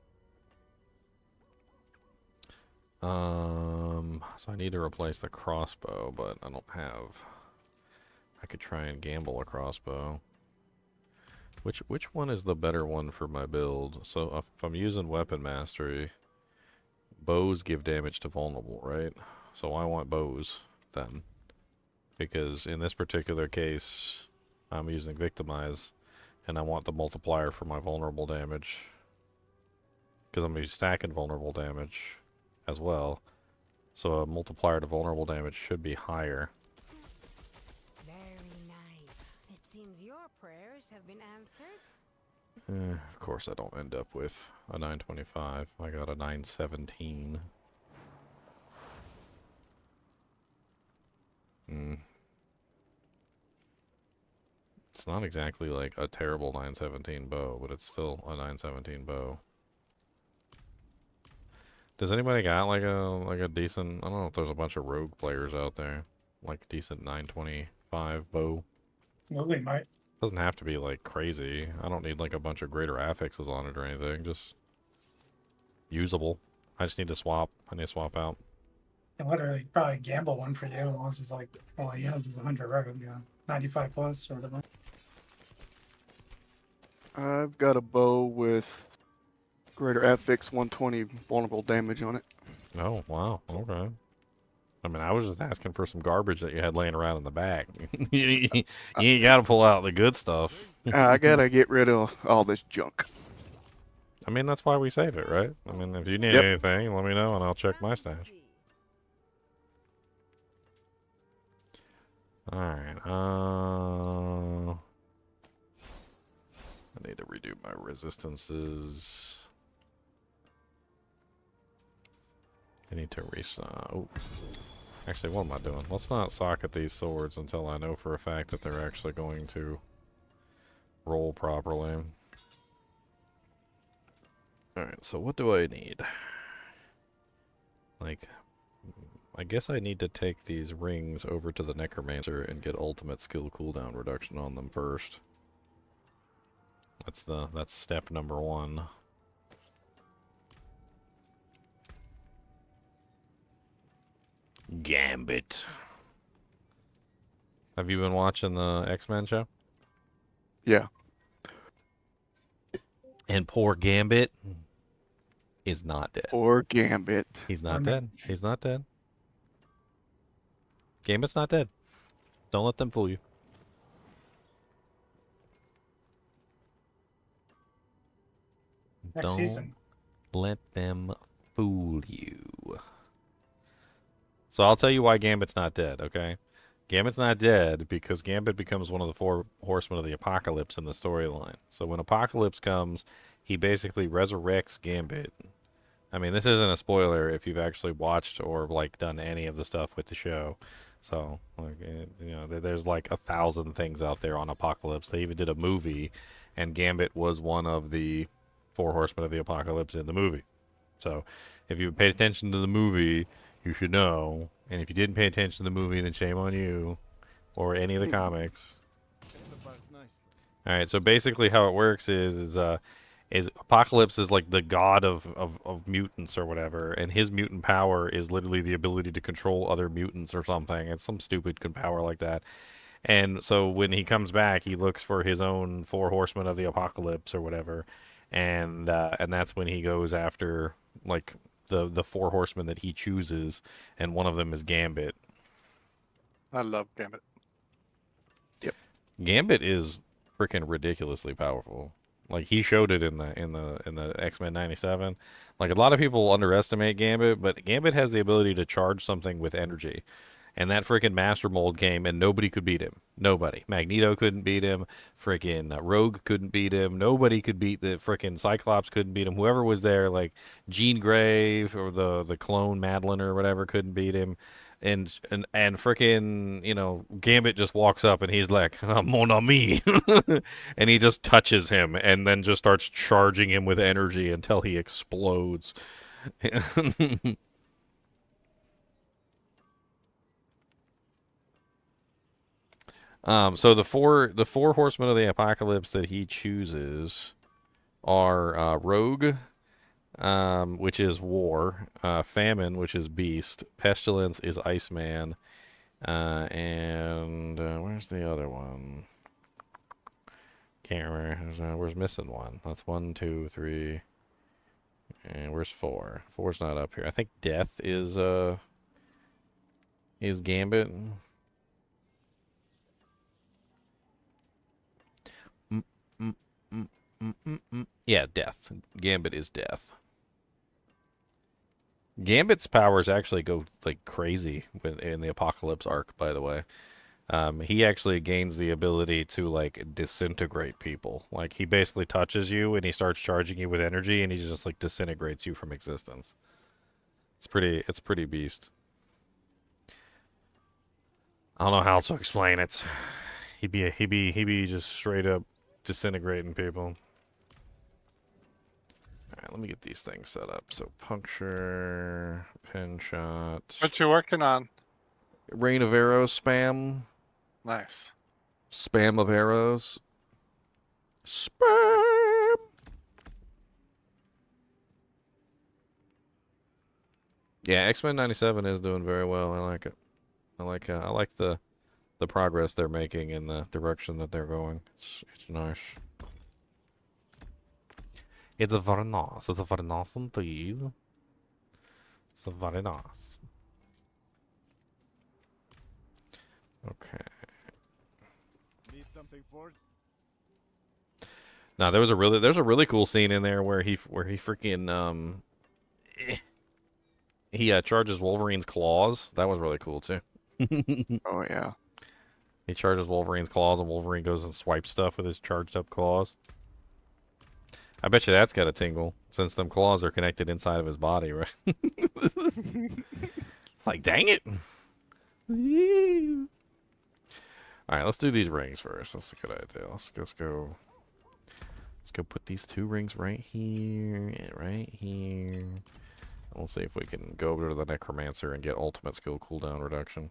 So I need to replace the crossbow, but I don't have. I could try and gamble a crossbow. Which one is the better one for my build? So if I'm using weapon mastery, bows give damage to vulnerable, right? So I want bows then, because in this particular case, I'm using victimize, and I want the multiplier for my vulnerable damage, because I'm going to be stacking vulnerable damage as well. So a multiplier to vulnerable damage should be higher. Very nice. It seems your prayers have been answered. Of course I don't end up with a 925. I got a 917. It's not exactly like a terrible 917 bow, but it's still a 917 bow. Does anybody got like a decent? I don't know if there's a bunch of rogue players out there, like decent 925 bow. Lily might. Doesn't have to be like crazy. I don't need like a bunch of greater affixes on it or anything. Just usable. I just need to swap. I need to swap out. And literally probably gamble one for you, unless it's like all he has is 100 rogue, 95 plus or whatever. I've got a bow with greater affix 120 vulnerable damage on it. Oh wow. Okay. I mean, I was just asking for some garbage that you had laying around in the back. You ain't got to pull out the good stuff. I gotta get rid of all this junk. I mean, that's why we save it, right? I mean, if you need Yep. anything, let me know and I'll check my stash. Alright, I need to redo my resistances. I need to oh. Actually, what am I doing? Let's not socket these swords until I know for a fact that they're actually going to roll properly. Alright, so what do I need? Like, I guess I need to take these rings over to the Necromancer and get ultimate skill cooldown reduction on them first. That's step number one. Gambit. Have you been watching the X-Men show? Yeah. And poor Gambit is not dead. Or Gambit. He's not dead. He's not dead. Gambit's not dead. Don't let them fool you. Next Don't season. let them fool you. So I'll tell you why Gambit's not dead, okay? Gambit's not dead because Gambit becomes one of the four horsemen of the apocalypse in the storyline. So when Apocalypse comes, he basically resurrects Gambit. I mean, this isn't a spoiler if you've actually watched or like done any of the stuff with the show. So, like, you know, there's like 1,000 things out there on Apocalypse. They even did a movie, and Gambit was one of the four horsemen of the apocalypse in the movie. So, if you paid attention to the movie, you should know. And if you didn't pay attention to the movie, then shame on you, or any of the comics. All right. So basically, how it works is Apocalypse is like the god of mutants or whatever, and his mutant power is literally the ability to control other mutants or something. It's some stupid power like that. And so when he comes back, he looks for his own four horsemen of the apocalypse or whatever, and that's when he goes after like the four horsemen that he chooses, and one of them is Gambit. I love Gambit. Gambit is freaking ridiculously powerful. Like he showed it in the X-Men 97. Like a lot of people underestimate Gambit, but Gambit has the ability to charge something with energy. And that freaking Master Mold came, and nobody could beat him. Nobody. Magneto couldn't beat him. Freaking Rogue couldn't beat him. Nobody could beat the freaking Cyclops couldn't beat him. Whoever was there, like Jean Grey or the clone Madeline or whatever, couldn't beat him. And freaking, you know, Gambit just walks up and he's like, mon ami. And he just touches him and then just starts charging him with energy until he explodes. So the four horsemen of the apocalypse that he chooses are Rogue, which is War, Famine, which is Beast, Pestilence is Iceman, and where's the other one? Can't remember. Where's missing one? That's 1, 2, 3, and where's 4? 4's not up here. I think Death is Gambit. Yeah, Death. Gambit is Death. Gambit's powers actually go like crazy in the Apocalypse arc, by the way. He actually gains the ability to like disintegrate people. Like he basically touches you and he starts charging you with energy and he just like disintegrates you from existence. It's pretty beast. I don't know how to explain it. He be just straight up disintegrating people. Alright, let me get these things set up. So puncture, pin shot. What you working on? Rain of arrows spam. Nice. Spam of arrows. Spam. Yeah, X-Men 97 is doing very well. I like it. I like the progress they're making in the direction that they're going. It's nice. It's very nice. It's very nice indeed. It's very nice. Okay. Need something for it? Now there's a really cool scene in there where he freaking he charges Wolverine's claws. That was really cool too. Oh yeah. He charges Wolverine's claws and Wolverine goes and swipes stuff with his charged up claws. I bet you that's got a tingle, since them claws are connected inside of his body, right? It's like, dang it. Alright, let's do these rings first. That's a good idea. Let's go put these 2 rings right here and right here. We'll see if we can go over to the Necromancer and get ultimate skill cooldown reduction.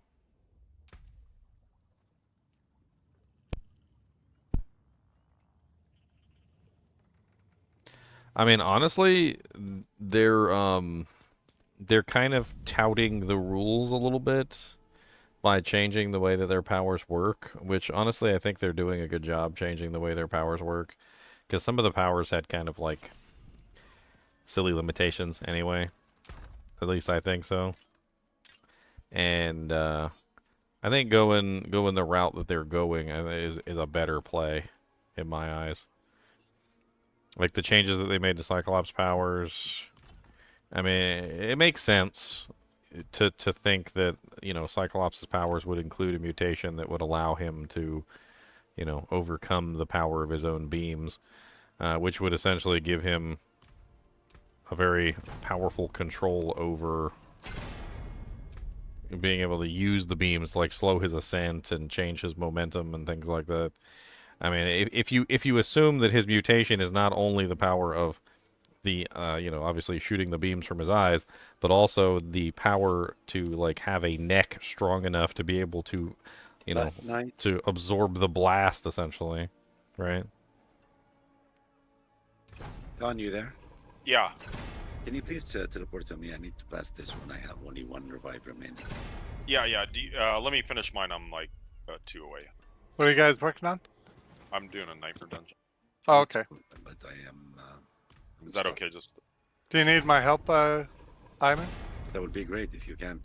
I mean, honestly, they're kind of touting the rules a little bit by changing the way that their powers work, which honestly I think they're doing a good job changing the way their powers work, because some of the powers had kind of like silly limitations anyway. At least I think so. And I think going the route that they're going is a better play in my eyes. Like the changes that they made to Cyclops' powers, I mean, it makes sense to think that, you know, Cyclops' powers would include a mutation that would allow him to, you know, overcome the power of his own beams, which would essentially give him a very powerful control over being able to use the beams to like slow his ascent and change his momentum and things like that. I mean, if you assume that his mutation is not only the power of the you know, obviously shooting the beams from his eyes, but also the power to like have a neck strong enough to be able to, you know, to absorb the blast essentially, right? Don, you there? Yeah. Can you please teleport to me? I need to pass this one. I have only 1 revive remaining. Yeah. Let me finish mine. I'm like 2 away. What are you guys working on? I'm doing a Niper dungeon. Oh, okay. But I am. Is that okay? Just. Do you need my help, Iman? That would be great if you can.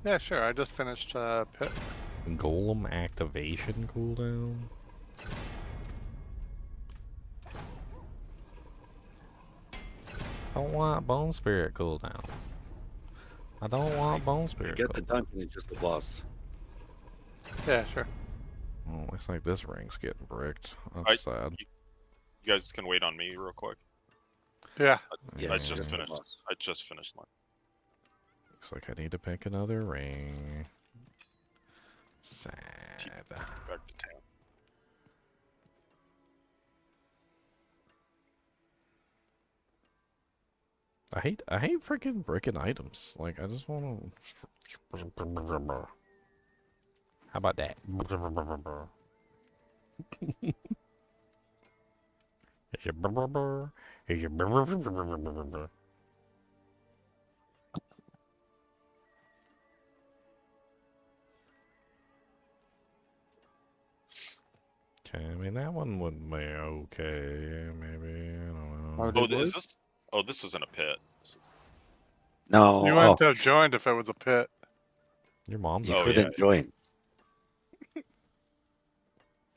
Yeah, sure. I just finished Pit. Golem activation cooldown. don't want Bone Spirit cooldown. I don't want Bone You Spirit get the cooldown. dungeon and just the boss. Yeah, sure. Oh, looks like this ring's getting bricked. That's sad. You guys can wait on me real quick. Yeah. Yes, I just just the finished. boss. I just finished mine. Looks like I need to pick another ring. Sad. Back to town. I hate freaking bricking items. Like I just want to. How about that? Okay, I mean that one would be okay, maybe. I don't know. Are Oh, they is boys? this? Oh, this isn't a pit. No, You wouldn't have joined if it was a pit. Your mom's you a Oh, pit. couldn't join.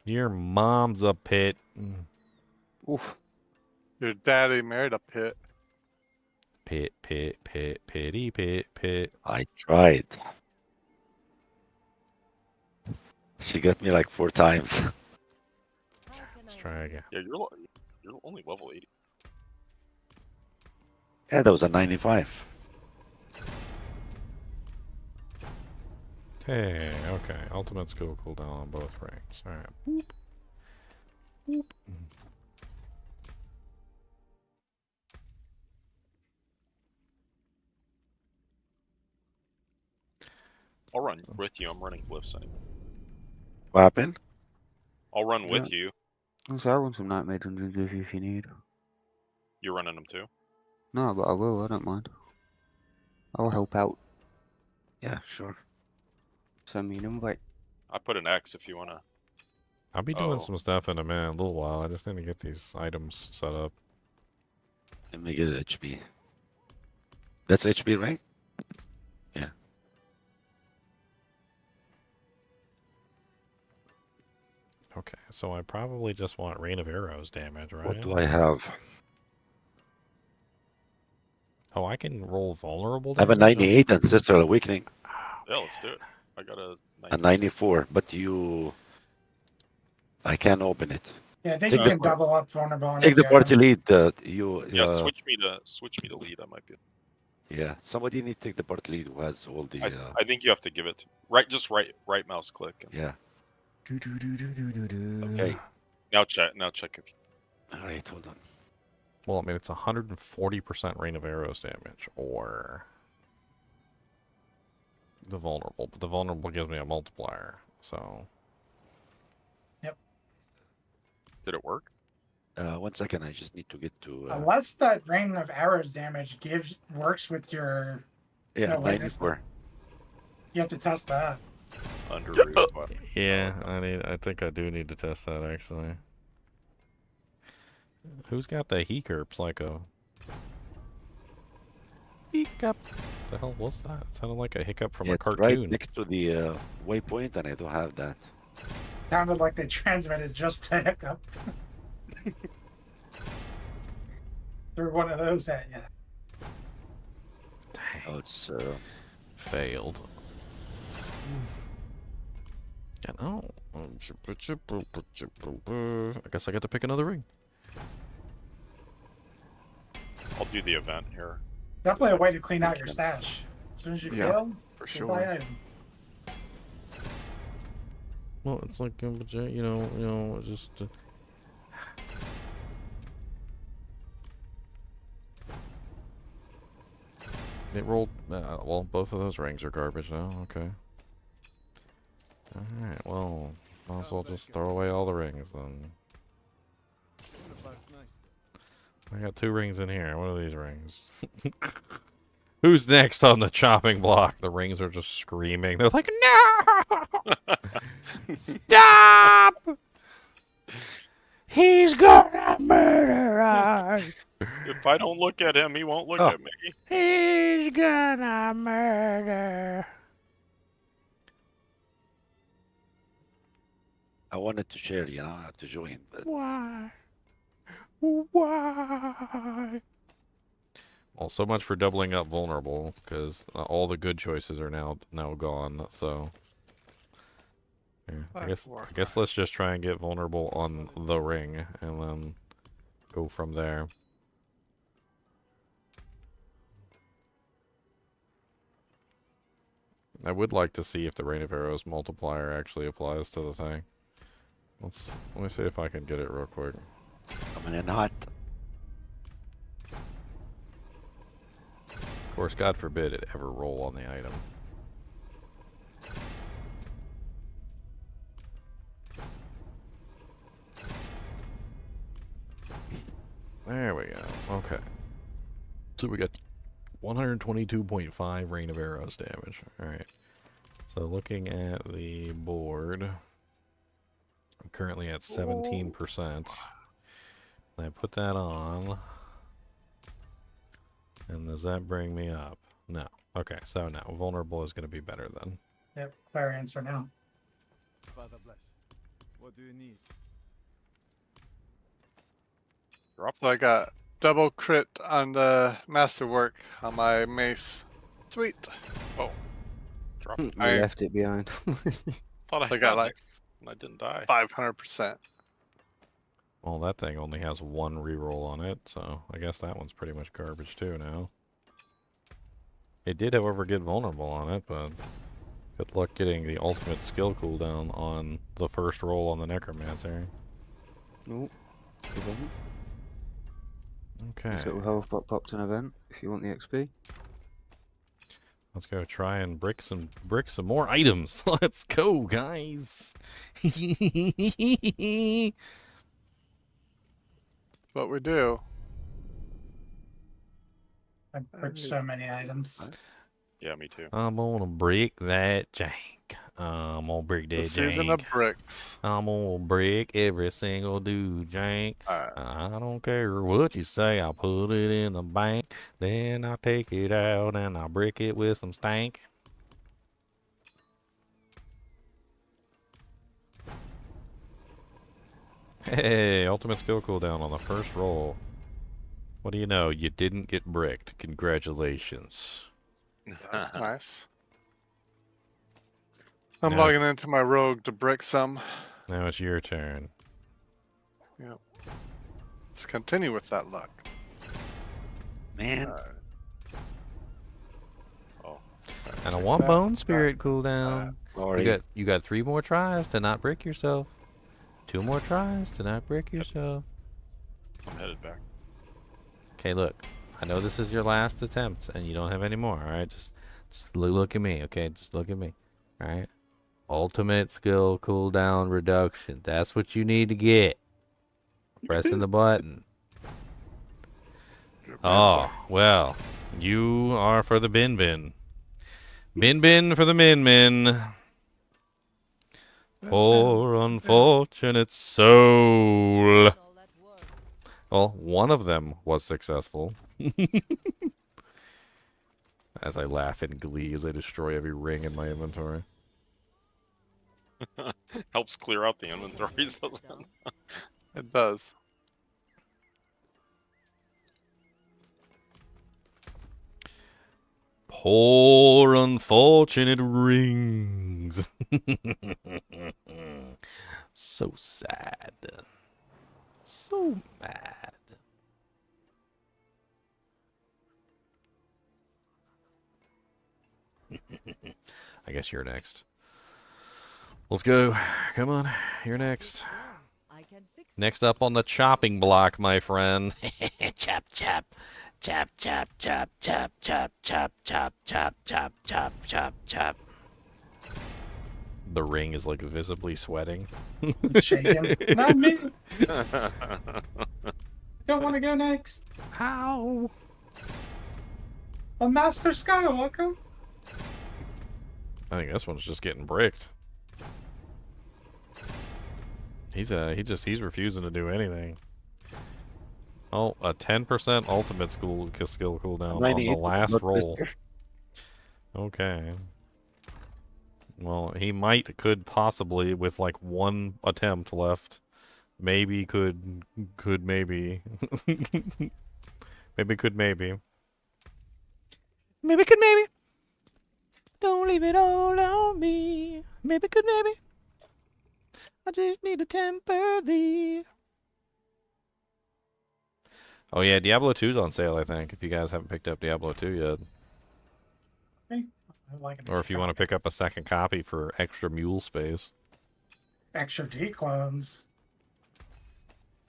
Your mom's a pit. Oof. Your daddy married a pit. Pit, pitty, pit. I tried. She got me like 4 times. Let's try again. Yeah, you're only level 80. Yeah, that was a 95. Hey, okay. Ultimate skill cooldown on both rings. Alright. Boop. Boop. I'll run with you. I'm running glyphs anyway. What happened? I'll run with you. So I run some nightmare dungeons if you need. You're running them too. No, but I will. I don't mind. I'll help out. Yeah, sure. Send me an invite. I put an X if you wanna. I'll be doing Oh. some stuff in a minute, a little while. I just need to get these items set up. Let me get HP. That's HP, right? Yeah. Okay, so I probably just want Rain of Arrows damage, right? What do I have? Oh, I can roll vulnerable I have a damage? 98 Ancestral Awakening. Yeah, let's do it. I got a A 94, but you... I can't open it. Yeah, I think Take you the can part- double up vulnerable. on Take the each party item. lead. Yeah, switch me to lead. I might be. Yeah, somebody need to take the party lead who has all the... I think you have to give it to right mouse click. And yeah. Okay. Now check if All right, hold on. Well, I mean, it's 140% Rain of Arrows damage, or the vulnerable. But the vulnerable gives me a multiplier, so... did it work? 1 second, I just need to get to... Unless that rain of arrows damage works with your, yeah, no, wait, it's 94. you have to test that. Underrated. Yeah, I think I do need to test that, actually. Who's got the hiccups like a... Hiccup. The hell was that? It sounded like a hiccup from Yeah, a it's cartoon. right next to the waypoint, and I don't have that. Sounded like they transmitted just a hiccup. Threw one of those at you. Dang. Oh, it's... Failed. And oh, I guess I got to pick another ring. I'll do the event here. Definitely a way to clean out your stash. As soon as you Yeah, fail, For you buy sure. item. Well, it's like you know, just. It rolled. Well, both of those rings are garbage now. Okay. All right. Well, might as well just throw away all the rings then. I got 2 rings in here. What are these rings? Who's next on the chopping block? The rings are just screaming. They're like, no! Stop! He's gonna murder us! If I don't look at him, he won't look at me. He's gonna murder. I wanted to share, you know, I have to join, but... Why? Why? Well, so much for doubling up vulnerable, because all the good choices are now gone. So, yeah, I guess let's just try and get vulnerable on the ring, and then go from there. I would like to see if the Rain of Arrows multiplier actually applies to the thing. Let me see if I can get it real quick. Coming in hot. Of course, God forbid it ever roll on the item. There we go. Okay. So we got 122.5 Rain of Arrows damage. Alright. So looking at the board, I'm currently at 17%. I put that on. And does that bring me up? No. Okay, so now vulnerable is going to be better then. Yep, fair answer now. Father bless. What do you need? So I got double crit on the masterwork on my mace. Sweet. Oh. Drop it. I I- left it behind. Thought I I got had like it, and I didn't die. 500%. Well, that thing only has one reroll on it, so I guess that one's pretty much garbage too now. It did, however, get vulnerable on it, but good luck getting the ultimate skill cooldown on the first roll on the Necromancer. Nope. It doesn't. Okay, This little health pot popped an event if you want the XP. let's go try and brick some more items. Let's go, guys. What we do. I put so many items. Yeah, me too. I'm gonna brick that jank. I'm gonna brick The that season of jank. bricks. I'm gonna brick every single dude jank. Alright. I don't care what you say, I'll put it in the bank. Then I'll take it out and I'll brick it with some stank. Hey, ultimate skill cooldown on the first roll. What do you know? You didn't get bricked. Congratulations. That's nice. I'm Now- logging into my rogue to brick some. Now it's your turn. Yep. Let's continue with that luck. Man. Oh. And a one bone spirit cooldown. Glory. You got 3 more tries to not brick yourself. 2 more tries to not brick yourself. I'm headed back. Okay, look. I know this is your last attempt, and you don't have any more. All right, just look at me. Okay, just look at me. All right. Ultimate skill cooldown reduction. That's what you need to get. Pressing the button. Oh well, you are for the bin bin. Bin bin for the min min. Poor unfortunate soul. Well, one of them was successful. As I laugh in glee as I destroy every ring in my inventory. Helps clear out the inventories, doesn't it? It does. Poor unfortunate rings. So sad. So mad. I guess you're next. Let's go. Come on, you're next. Next up on the chopping block, my friend. Chop, chop. Chop, chop, chop, chop, chop, chop, chop, chop, chop, chop, chop, chop. The ring is like visibly sweating. It's shaking. Not me. Don't want to go next. How? A Master Skywalker. I think this one's just getting bricked. He's refusing to do anything. Oh, a 10% ultimate skill cooldown on the last roll. Okay. Well, he could possibly, with like one attempt left, maybe could maybe. Maybe. Maybe could maybe. Don't leave it all on me. Maybe could maybe. I just need to temper thee. Oh yeah, Diablo 2's on sale, I think, if you guys haven't picked up Diablo 2 yet. I like it. Or if you want to pick up a second copy for extra mule space. Extra D clones.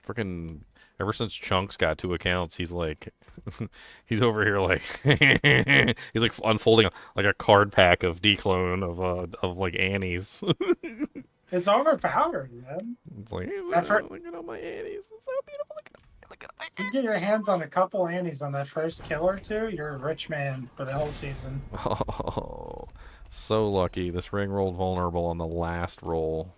Freaking ever since Chunks got 2 accounts, he's like he's over here like he's like unfolding like a card pack of D-clone of like Annies. It's overpowered, man. It's like, hey, That fir- look at all my Annies. It's so beautiful. Look at my You get your hands on a couple Annies on that first kill or two, you're a rich man for the whole season. Oh, so lucky. This ring rolled vulnerable on the last roll.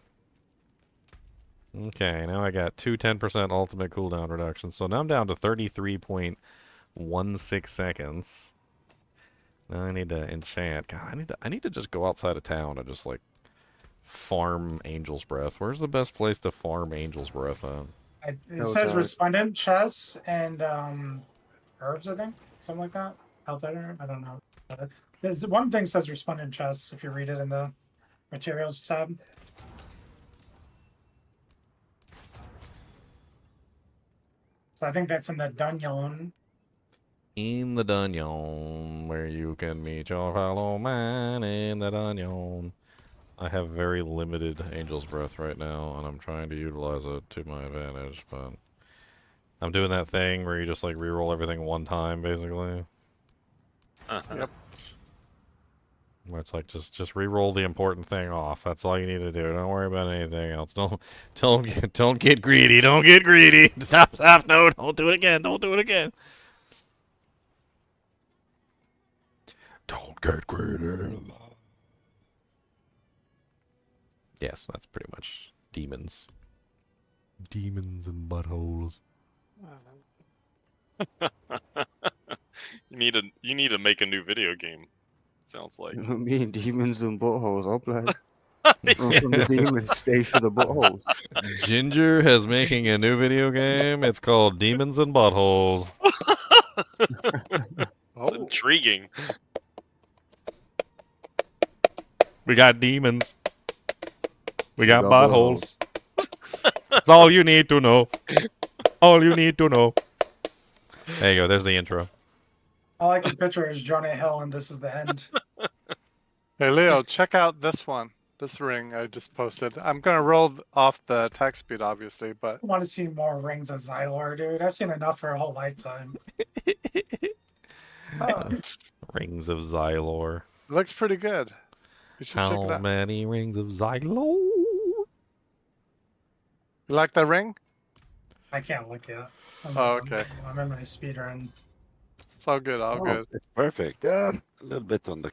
Okay, now I got 10% ultimate cooldown reduction. So now I'm down to 33.16 seconds. Now I need to enchant. God, I need to just go outside of town and just like farm Angel's Breath. Where's the best place to farm Angel's Breath at? It says resplendent chests and herbs, I think, something like that. HellTide, I don't know. There's one thing says resplendent chests if you read it in the materials tab. So I think that's in the dungeon. In the dungeon, where you can meet your fellow man in the dungeon. I have very limited Angel's Breath right now, and I'm trying to utilize it to my advantage, but I'm doing that thing where you just like reroll everything one time, basically. Yep. Where it's like just reroll the important thing off. That's all you need to do. Don't worry about anything else. Don't get greedy. Don't get greedy. Stop. No, don't do it again. Don't do it again. Don't get greedy. Yes, that's pretty much demons. Demons and buttholes. You need to make a new video game. Sounds like. Me and demons and buttholes, I'll play. Run from the demons, stay for the buttholes. Ginger has making a new video game. It's called Demons and Buttholes. It's intriguing. We got demons. We got got buttholes. That's all you need to know. All you need to know. There you go. There's the intro. All I can picture is Johnny Hill, and this is the end. Hey Leo, check out this one. This ring I just posted. I'm gonna roll off the attack speed, obviously, but I want to see more Rings of Xylor, dude. I've seen enough for a whole lifetime. Rings of Xylor. it looks pretty good. You should check it How out. many rings of Xylor? You like that ring? I can't look yet. Oh, okay. I'm in my speed run. It's all good, all good. It's perfect. Yeah, a little bit on the.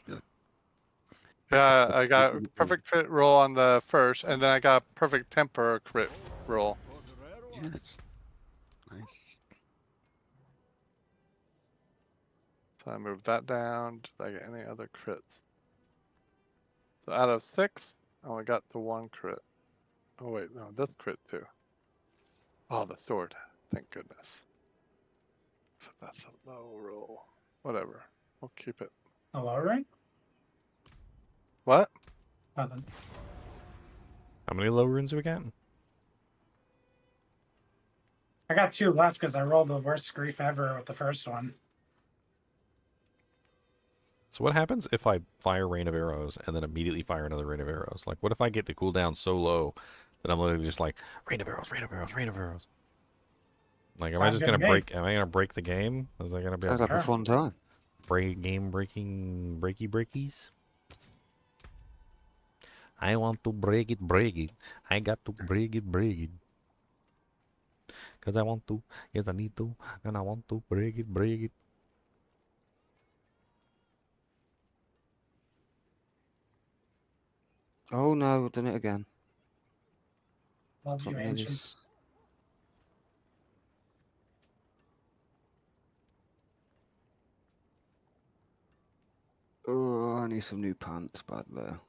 Yeah, I got a perfect crit roll on the first, and then I got a perfect temper crit roll. Yeah, it's nice. So I moved that down. Did I get any other crits? So out of 6, I only got the 1 crit. Oh wait, no, this crit too. Oh, the sword. Thank goodness. So that's a low roll. Whatever. We'll keep it. A low ring? What? Nothing. How many low runes do we got? I got 2 left because I rolled the worst grief ever with the first one. So what happens if I fire Rain of Arrows and then immediately fire another Rain of Arrows? Like, what if I get the cooldown so low that I'm literally just like, Rain of Arrows, Rain of Arrows, Rain of Arrows? Like, am I Sounds just good gonna to me. break? Am I gonna break the game? Is that gonna be Sounds like a fun time. game breaking breakies? I want to break it. I got to break it. Cause I want to, yes I need to, and I want to break it. Oh no, we've done it again. Love you, Something ancient. is... Oh, I need some new pants bad there.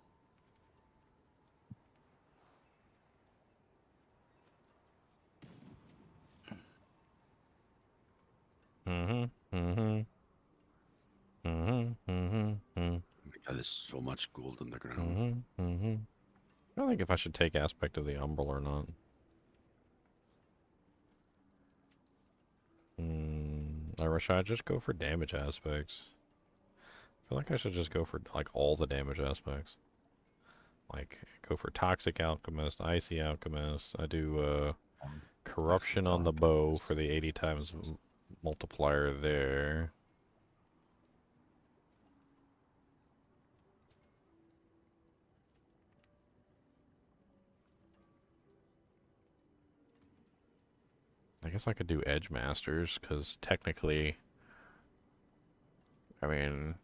is so much gold on the ground. Mm-hmm. Mm-hmm. I don't think if I should take aspect of the umbral or not. Or should I just go for damage aspects? I feel like I should just go for like all the damage aspects. Like go for Toxic Alchemist, Icy Alchemist. I do Corruption on the bow for the 80 times multiplier there. I guess I could do Edge Masters, because technically, I mean...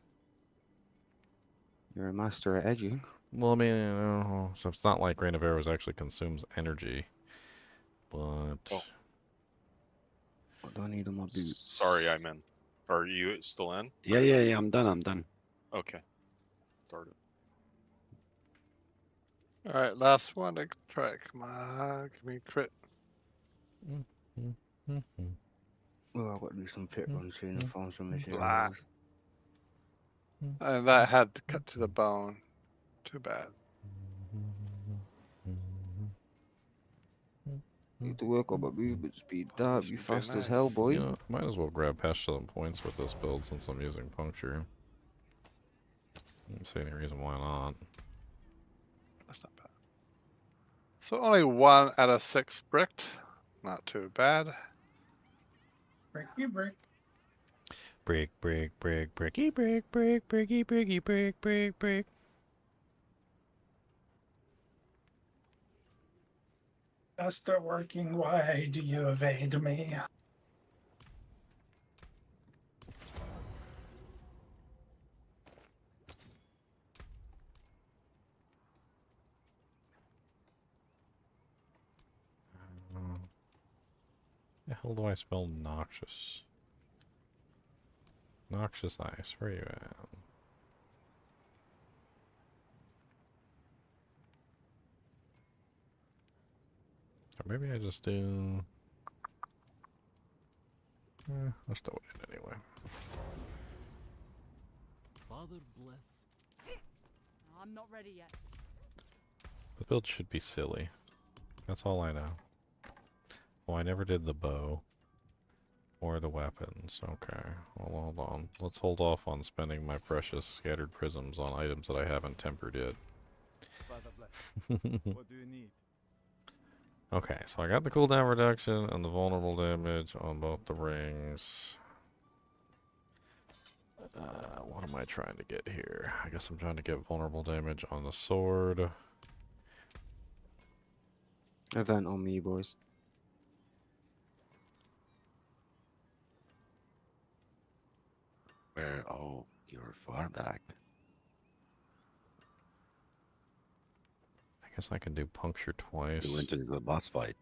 You're a master at edging. Well, I mean, so it's not like Rain of Arrows actually consumes energy, but... Oh. What do I need on my boots? Sorry, I'm in. Are you still in? Yeah, I'm done. Okay. Started. Alright, last one to try. Come on, give me a crit. Well, I've got to do some pit runs soon and farm some materials. Blah. And that had to cut to the bone. Too bad. Need to work on my movement speed. Damn, This you would be fast as hell, nice. boy. You know, might as well grab pestilent points with this build since I'm using puncture. I don't see any reason why not. That's not bad. So only 1 out of 6 bricked. Not too bad. Breaky break. Brick, bricky, brick. Master working, why do you evade me? The hell do I spell noxious? Noxious ice, where you at? Or maybe I just do... let's do it anyway. Father bless. I'm not ready yet. The build should be silly. That's all I know. Oh, I never did the bow. Or the weapons. Okay. Well, hold on. Let's hold off on spending my precious scattered prisms on items that I haven't tempered yet. Father bless. What do you need? Okay, so I got the cooldown reduction and the vulnerable damage on both the rings. What am I trying to get here? I guess I'm trying to get vulnerable damage on the sword. Event on me, boys. Where? Oh, you're far back. I guess I can do puncture twice. You went into the boss fight.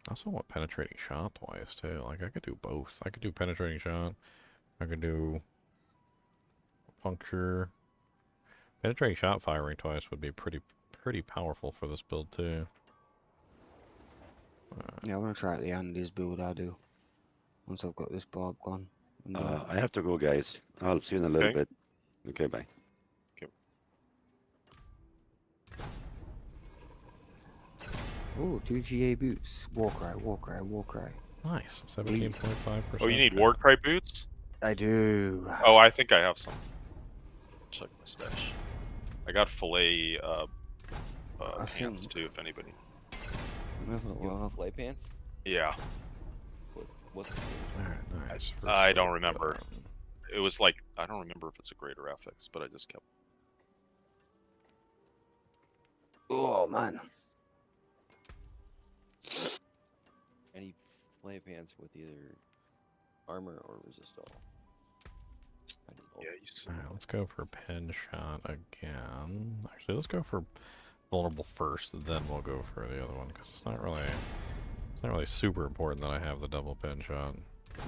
I also want penetrating shot twice too. Like I could do both. I could do penetrating shot. I could do puncture. Penetrating shot firing twice would be pretty powerful for this build too. Yeah, I want to try out the Andes build. I do. Once I've got this barb gone. And, I have to go, guys. I'll see you in a little Okay. bit. Okay, bye. oh, 2 GA boots. Warcry, Warcry, Warcry. Nice. 17.5%. Oh, you need Warcry boots? I do. Oh, I think I have some. Check my stash. I got fillet pants think- too, if anybody. Let me have a look You what I have have. flay pants? Yeah, What? Alright, nice. I don't remember. It was like, I don't remember if it's a greater affix, but I just kept. Oh, man. Any flay pants with either armor or resist all? I need all. Yeah, you said. Alright, let's go for pen shot again. Actually, let's go for vulnerable first, then we'll go for the other one, because it's not really super important that I have the double pen shot.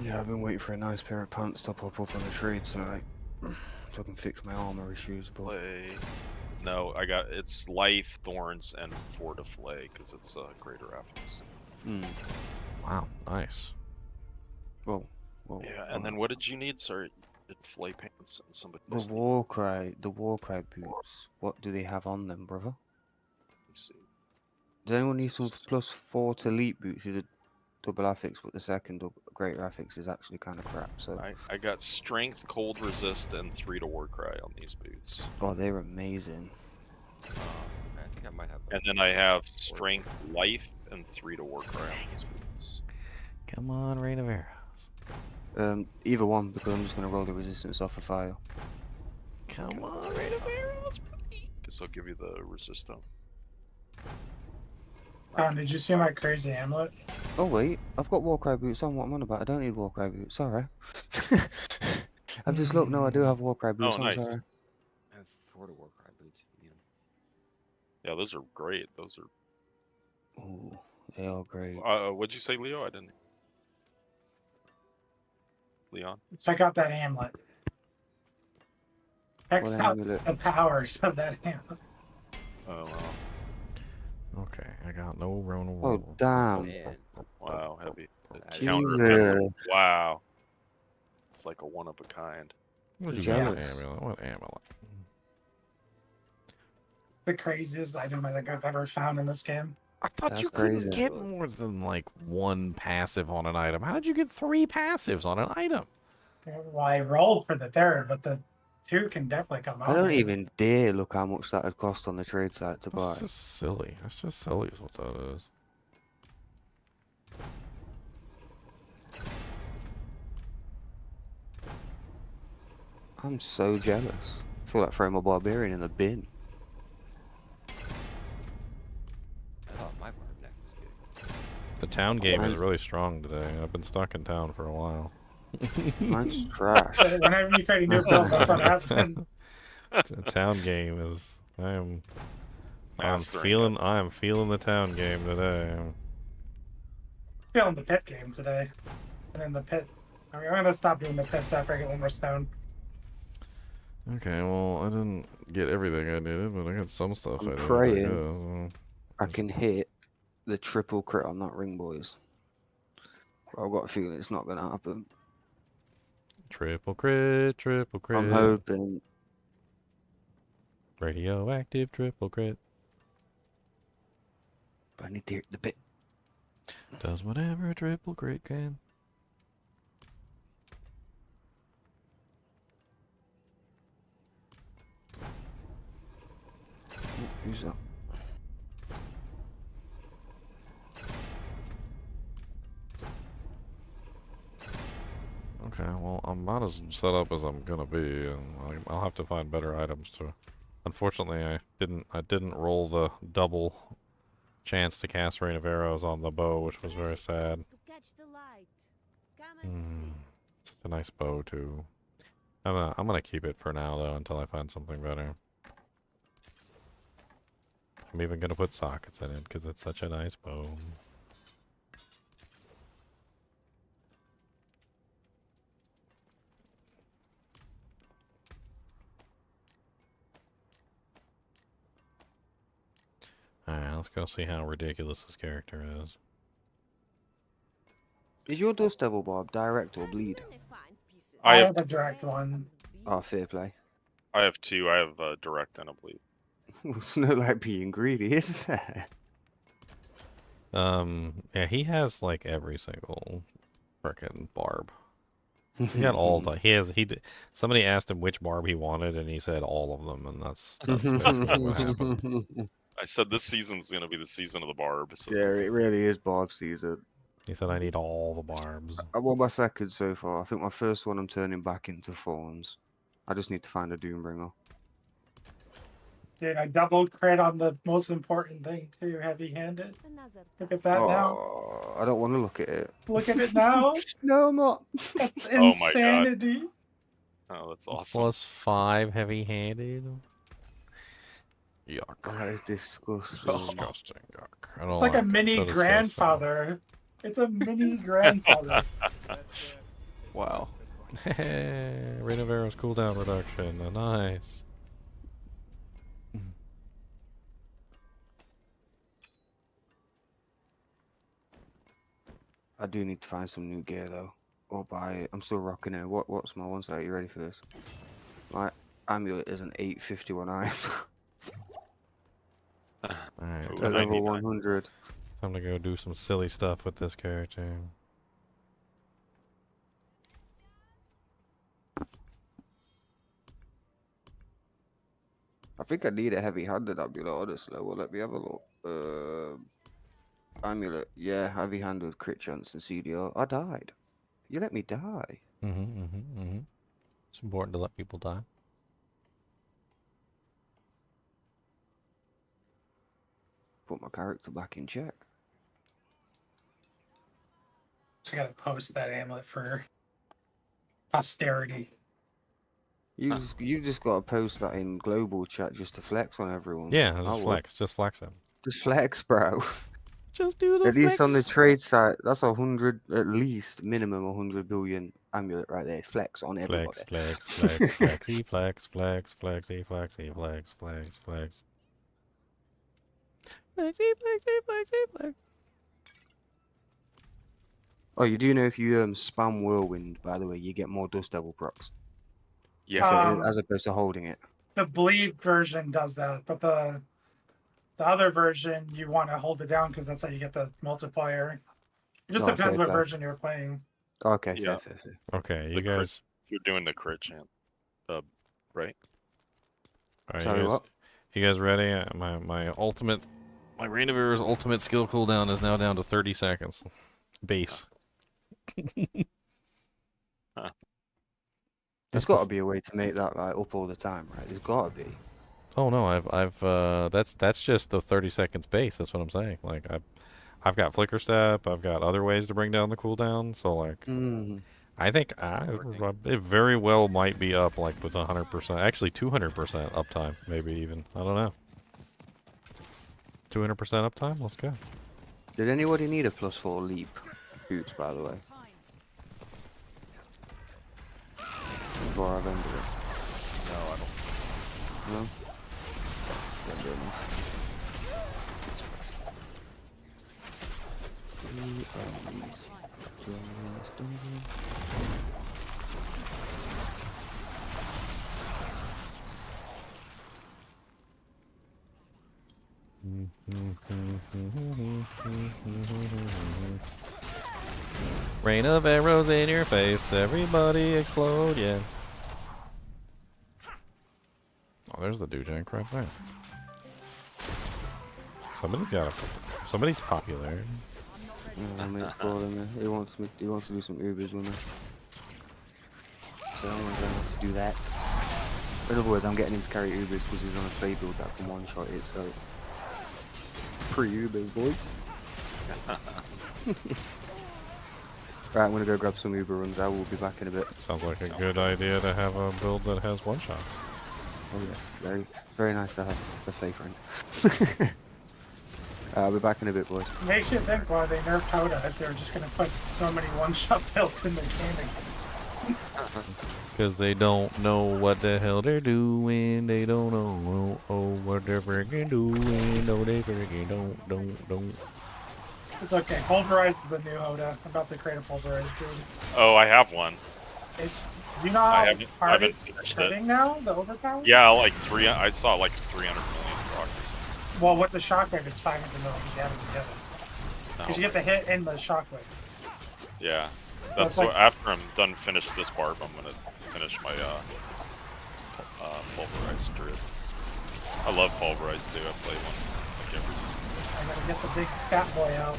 Yeah, I've been waiting for a nice pair of pants to pop up on the trade, so I can fix my armor issues. But Flay. No, I got it's life, thorns, and 4 to flay because it's a greater affix. hmm. Wow, nice. Well, Well, Yeah, and then what did you need? Sorry, did fillet pants and somebody the else need- Warcry boots. What do they have on them, brother? let me see. Does anyone need some +4 to elite boots? Is a double affix, but the second greater affix is actually kind of crap. So, I got strength, cold resist, and 3 to Warcry on these boots. oh, they're amazing. I think I might have. And then I have strength, life, and 3 to Warcry on these boots. Come on, Rain of Arrows. Either one, because I'm just gonna roll the resistance off of fire. Come on, Rain of Arrows. Guess I'll give you the resistant. Did you see my crazy amulet? Oh wait, I've got Warcry boots on. What I'm on about? I don't need Warcry boots. Sorry. I've just looked. No, I do have Warcry boots. Oh, I'm nice. sorry. I have 4 to Warcry boots. If you need 'em. Yeah, those are great. Those are. Ooh, they are great. What'd you say, Leo? I didn't. Leon. Check out that amulet. Check What out amulet? the powers of that amulet. Oh wow. Okay, I got no Rona. Oh damn. Man, Wow, heavy. That Counter Jesus. effect. Wow. It's like a one of a kind. What you Jealous. got? Amulet? What amulet? The craziest item I think I've ever found in this game. I thought That's you couldn't crazy. get more than like 1 passive on an item. How did you get 3 passives on an item? Well, I rolled for the third, but the 2 can definitely come out. I don't even dare look how much that would cost on the trade site to buy. That's just silly. That's just silly is what that is. I'm so jealous. I feel like throwing my barbarian in the bin. I thought my barb neck was good. The town game is Mine's- really strong today. I've been stuck in town for a while. Mine's trash. Whenever you create a new build, that's what happens. The town game is. I'm Mastering feeling. I'm feeling the town game today. Feeling the pit game today. And then the pit. I mean, I'm going to stop doing the pits after I get one more stone. Okay, well, I didn't get everything I needed, but I got some stuff I'm I needed. praying. I can hit the triple crit on that ring, boys. But I've got a feeling it's not gonna happen. Triple crit, triple crit. I'm hoping. Radioactive triple crit. But I need to hit the bit. Does whatever a triple crit can. Who's that? Okay, well, I'm about as set up as I'm gonna be, and I'll have to find better items to. Unfortunately, I didn't roll the double chance to cast Rain of Arrows on the bow, which was very sad. To catch the light. Come and see. It's a nice bow too. I'm gonna keep it for now though until I find something better. I'm even gonna put sockets in it because it's such a nice bow. Alright, let's go see how ridiculous this character is. Is your Dust Devil Barb direct or bleed? I I have have a direct one. Oh, fair play. I have 2. I have a direct and a bleed. It's not like being greedy, is there? Yeah, he has like every single frickin' barb. He got all the. Somebody asked him which barb he wanted, and he said all of them, and that's basically what happened. I said this season's gonna be the season of the barb. So Yeah, it really is Barb season. He said, "I need all the barbs." I won my second so far. I think my first one I'm turning back into Thorns. I just need to find a Doombringer. Dude, I double crit on the most important thing too, heavy-handed. Look at that now. Oh, I don't want to look at it. Look at it now. No, I'm not. That's Oh my God. insanity. Oh, that's awesome. +5 heavy-handed. Yuck. That is disgusting. Disgusting. Yuck. I don't It's like a it. mini So disgusting. grandfather. It's a mini grandfather. Wow. Rain of Arrows cooldown reduction. Nice. I do need to find some new gear though. or buy it. I'm still rocking it. What's my one side? You ready for this? My amulet is an 851 iron. Alright, Ooh, At level 99. 100. time to go do some silly stuff with this character. I think I need a heavy-handed amulet, honestly. Well, let me have a look. Amulet. Yeah, heavy-handed, crit chance, and CDR. I died. You let me die. It's important to let people die. Put my character back in check. I gotta post that amulet for posterity. You just gotta post that in global chat just to flex on everyone. Yeah, I just would. flex. Just flex him. Just flex, bro. Just do the At least on the flex. trade site, that's 100, at least minimum 100 billion amulet right there. Flex on everybody. Flex, flexy, flex, flexy, flexy, flex, flex. Flexy, flex. Oh, you do know if you spam whirlwind, by the way, you get more dust devil procs. Yeah. So, as opposed to holding it. The bleed version does that, but the other version you want to hold it down because that's how you get the multiplier. It just Oh, depends fair what play. version you're playing. Okay, Yeah. fair. Okay, you The crit- guys. You're doing the crit chant, right? Alright, Sorry, what? you guys ready? My ultimate, my Rainovir's ultimate skill cooldown is now down to 30 seconds. Base. There's got to be a way to make that like up all the time, right? There's got to be. Oh no, that's just the 30 seconds base. That's what I'm saying. Like I've got flicker step. I've got other ways to bring down the cooldown. So like, I think it very well might be up like with 100%, actually 200% uptime, maybe even. I don't know. 200% uptime. Let's go. Did anybody need a +4 leap boots, by the way? Before I've ended it. No, I don't. No? Don't do enough. Rain of arrows in your face, everybody explode, yeah. Oh, there's the Dujank right there. Somebody's popular. I'm exploring me. He wants to do some Ubers with me. So I'm gonna have to do that. In other words, I'm getting him to carry Ubers because he's on a play build that can one-shot it, so... Free Ubers, boys. Right, I'm gonna go grab some Uber runs. I will be back in a bit. Sounds like a good idea to have a build that has one-shots. Oh yes, very nice to have a fake friend. I'll be back in a bit, boys. Makes you think why they nerfed Hoda if they're just gonna put so many one-shot builds in the game. Because they don't know what the hell they're doing. They don't know what they're freaking doing. No, they freaking don't. It's okay. Pulverize is the new Hoda. I'm about to create a pulverize dude. Oh, I have one. It's, you know how I hard haven't it's finished critting it. now? The overpower? Yeah, like I saw like 300 million proc or something. Well, with the shockwave, it's 500 million. You have it together. Because you get the hit in the shockwave. Yeah. That's That's like- what, after I'm done finish this barb, I'm gonna finish my pulverized druid. I love pulverized too. I play one like every season. I gotta get the big fat boy out.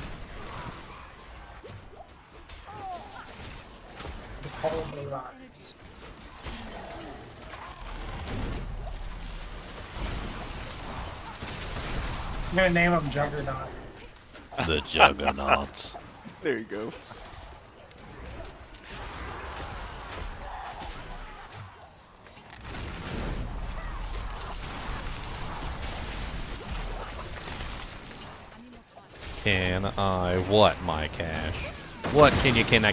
The pulverize. I'm gonna name him Juggernaut. The Juggernauts. There you go. Can I what, my cash? What can I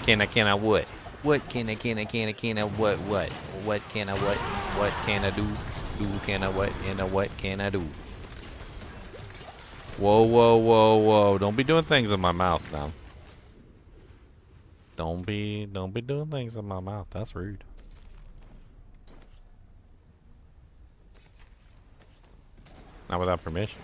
what? What can I what? What can I what can I do? Can I what? And what can I do? Whoa. Don't be doing things in my mouth now. Don't be doing things in my mouth. That's rude. Not without permission.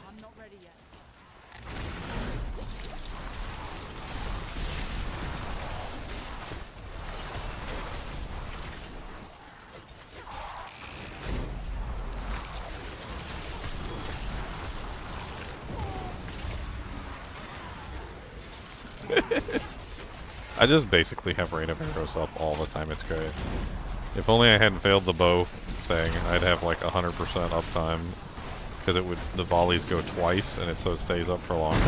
I'm not ready yet. I just basically have rate of arrows up all the time. It's great. If only I hadn't failed the bow thing, I'd have like 100% uptime. Because the volleys go twice and it so stays up for longer.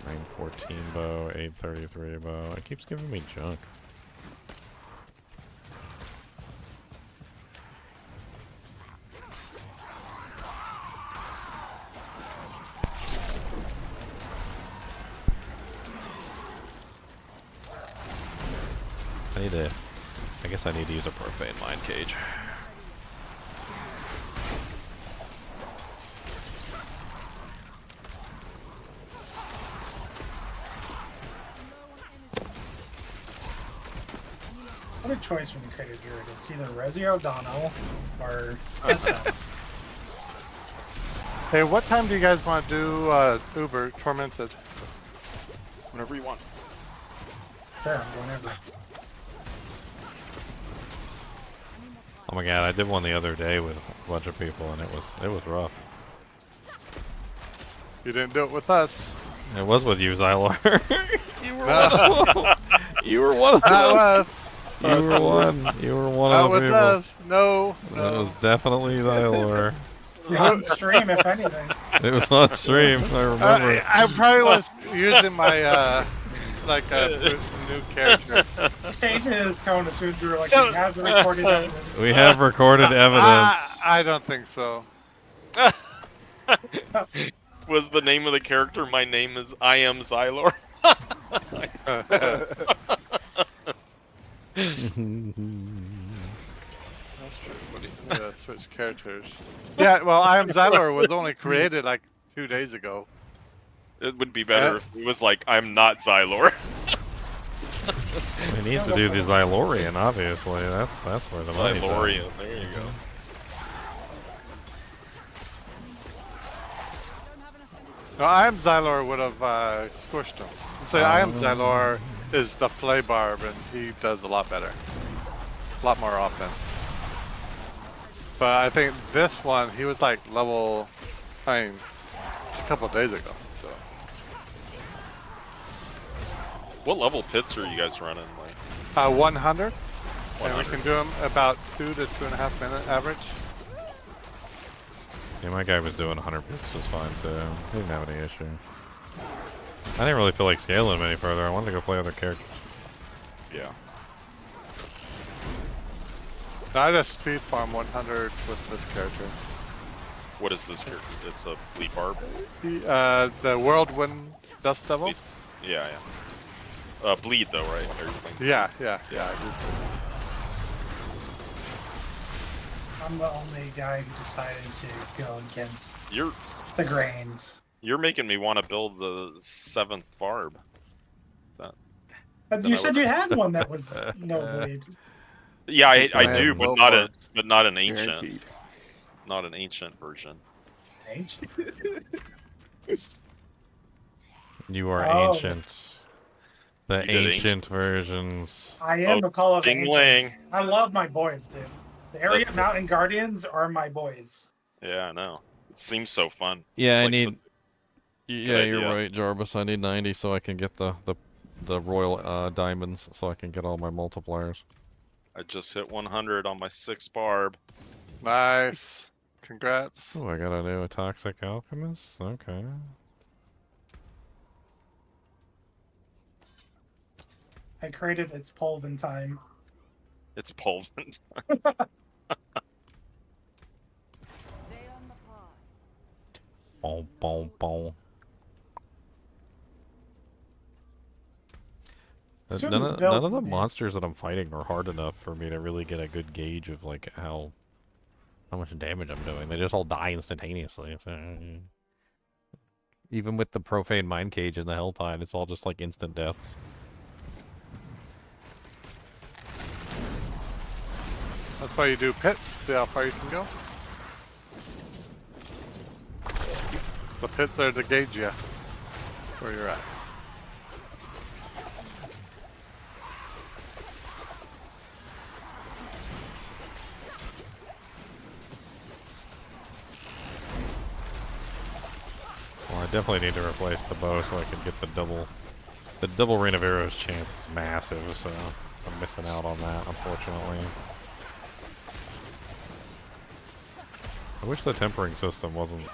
$914 bow, $833 bow. It keeps giving me junk. I guess I need to use a profane mind cage. What a choice when you create a druid. It's either Resi O'Donnell or Mascot. Hey, what time do you guys want to do Uber Tormented? Whenever you want. There, whenever. Oh my god, I did one the other day with a bunch of people and it was rough. You didn't do it with us. It was with you, Xylor. You were one. You were one of them. You were one Not of the with people. us. No. That was definitely Xylor. On stream, if anything. It was on stream, I remember. I probably was using my like a new character. Changing his tone as soon as we were like, we have the recorded evidence. We have recorded evidence. I don't think so. Was the name of the character? My name is I am Xylor. That's pretty funny. Yeah, switch characters. Yeah, well, I am Xylor was only created like 2 days ago. It would be better if it was like I'm not Xylor. He needs to do the Xylorian, obviously. That's where the money's at. Xylorian, there you go. No, I am Xylor would have squished him. So I am Xylor is the Flay Barb, and he does a lot better. A lot more offense. But I think this one, he was like level, I mean, it's a couple of days ago, so. What level pits are you guys running? Like 100, and 100. we can do them about 2 to 2.5 minute average. Yeah, my guy was doing 100 bits just fine too. He didn't have any issue. I didn't really feel like scaling him any further. I wanted to go play other characters. Yeah. I just speed farm 100 with this character. What is this character? It's a Bleed Barb? The Whirlwind Dust Devil? Yeah, yeah. Bleed though, right? Everything. Yeah, I do. I'm the only guy who decided to go against You're the grains. You're making me want to build the 7th Barb. But you said you had one that was no bleed. Yeah, I do, but not an Guaranteed. ancient. Not an ancient version. Ancient? You are Oh. ancient. The You did ancient versions. I am Oh, the call of ding ancients. I love my boys, dude. The area mountain guardians are my boys. Yeah, I know. It seems so fun. Yeah, It's I like need. Yeah, you're idea. right, Jarvis. I need 90 so I can get the royal diamonds, so I can get all my multipliers. I just hit 100 on my 6 barb. Nice. Congrats. Oh, I gotta do a toxic alchemist. Okay. I created its Polven time. It's Polvin. Stay on the pod. Boom, boom, boom. None of the monsters that I'm fighting are hard enough for me to really get a good gauge of like how much damage I'm doing. They just all die instantaneously. So, even with the profane mind cage and the HellTide, it's all just like instant deaths. That's why you do pits, see how far you can go. The pits are to gauge you where you're at. Well, I definitely need to replace the bow so I can get the double rain of arrows chance is massive, so I'm missing out on that, unfortunately. I wish the tempering system wasn't...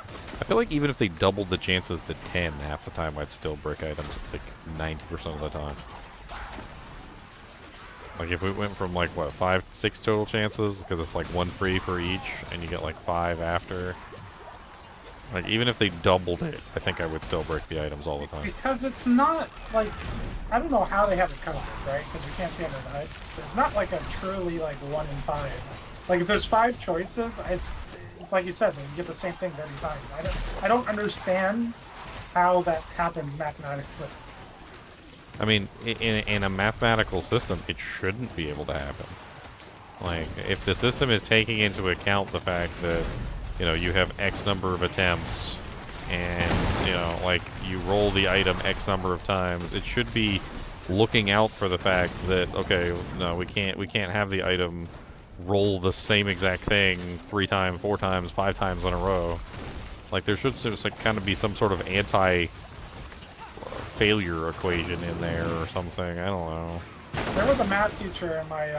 I feel like even if they doubled the chances to 10, half the time I'd still brick items like 90% of the time. Like if we went from like, what, 5, 6 total chances, because it's like 1 free for each, and you get like 5 after. Like even if they doubled it, I think I would still break the items all the time. Because it's not like, I don't know how they have it covered, right? Because we can't see under the hood. It's not like a truly like 1 in 5. Like if there's 5 choices, it's like you said, you get the same thing 30 times. I don't understand how that happens mathematically. I mean, in a mathematical system, it shouldn't be able to happen. Like, if the system is taking into account the fact that, you know, you have X number of attempts, and, you know, like, you roll the item X number of times, it should be looking out for the fact that, okay, no, we can't have the item roll the same exact thing 3 times, 4 times, 5 times in a row. Like, there should just, like, kind of be some sort of anti-failure equation in there or something. I don't know. There was a math teacher in my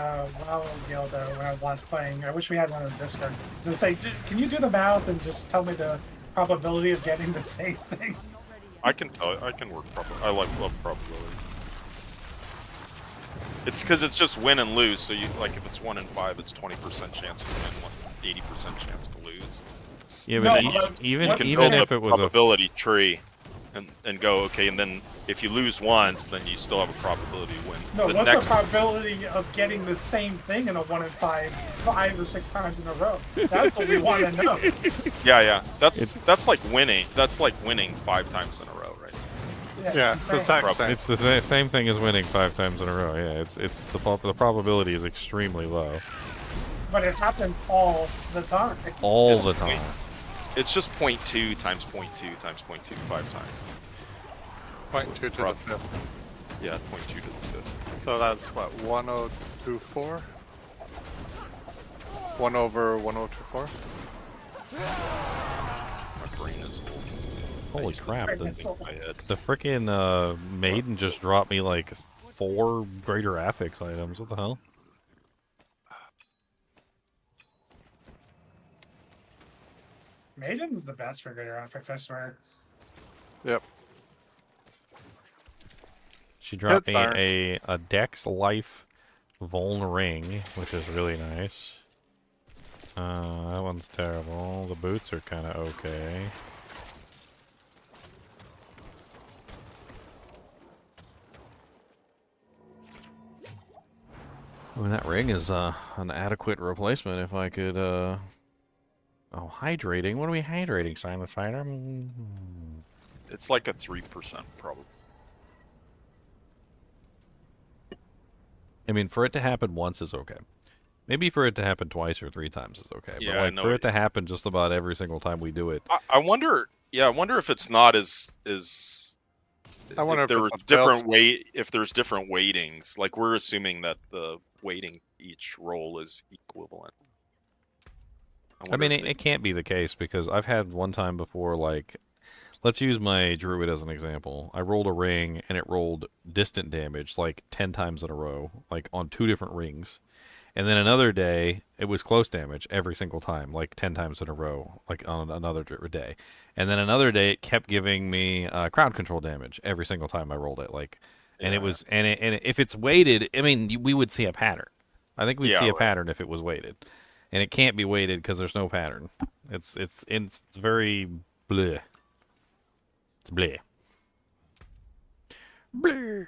WoW guild when I was last playing. I wish we had one in Discord. To say, can you do the math and just tell me the probability of getting the same thing? I can work probability. I love probability. It's because it's just win and lose. So you like if it's 1 in 5, it's 20% chance to win, 80% chance to lose. Yeah, but you even build if a it was probability tree, and go okay, and then if you lose once, then you still have a probability to win. No, the what's next the probability of getting the same thing in a 1 in 5, 5 or 6 times in a row? That's what we want to know. Yeah. That's like winning. That's like winning 5 times in a row, right? Yeah, it's the exact same. It's the same thing as winning 5 times in a row. Yeah, it's the probability is extremely low. But it happens all the time. All the time. It's just 0.2 times 0.2 times 0.2 5 times. 0.2 to the 5th. Yeah, 0.2 to the 5th. So that's what, 1024? 1 over 1024? My brain is old. Holy crap! My head. The frickin' maiden just dropped me like 4 greater affix items. What the hell? Maiden's the best for greater affix, I swear. Yep. She dropped Hits me a Dex Life Vuln ring, which is really nice. That one's terrible. The boots are kind of okay. I mean, that ring is an adequate replacement if I could, Oh, hydrating? What are we hydrating, Simon Fighter? It's like a 3% probably. I mean, for it to happen once is okay. Maybe for it to happen twice or 3 times is okay. Yeah, but like for it to happen just about every single time we do it. I wonder. Yeah, I wonder if it's not as. I wonder if there was if there's different weightings. Like we're assuming that the weighting each roll is equivalent. I wonder mean, if it can't be the case because I've had one time before, like, let's use my druid as an example. I rolled a ring and it rolled distant damage like 10 times in a row, like on 2 different rings. And then another day, it was close damage every single time, like 10 times in a row, like on another day. And then another day, it kept giving me crowd control damage every single time I rolled it. Like, and it was, and if it's weighted, I mean, we would see a pattern. I think we'd see a pattern if it was weighted, and it can't be weighted because there's no pattern. It's very bleh. It's bleh. Bleh.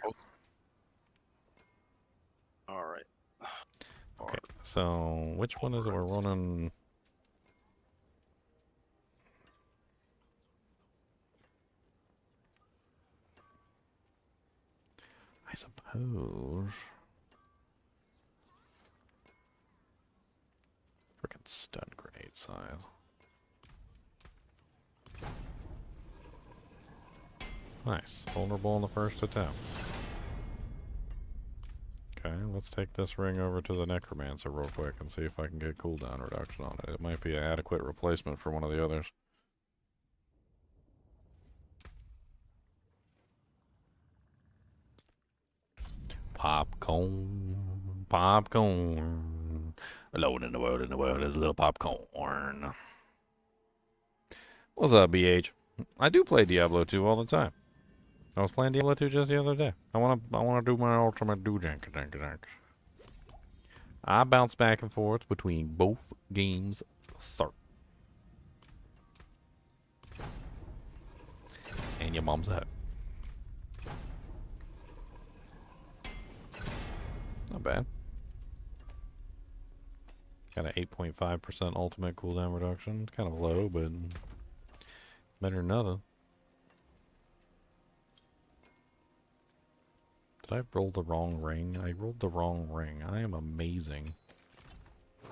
All right. Okay, so which one is it we're running? I suppose. Frickin' stun grenade size. Nice. Vulnerable in the first attempt. Okay, let's take this ring over to the Necromancer real quick and see if I can get cooldown reduction on it. It might be an adequate replacement for one of the others. Popcorn, popcorn. Alone in the world is a little popcorn. What's up, BH? I do play Diablo 2 all the time. I was playing Diablo 2 just the other day. I wanna do my ultimate do-jank. I bounce back and forth between both games, sir. And your mom's out. Not bad. Got an 8.5% ultimate cooldown reduction. It's kind of low, but better than nothing. Did I roll the wrong ring? I rolled the wrong ring. I am amazing.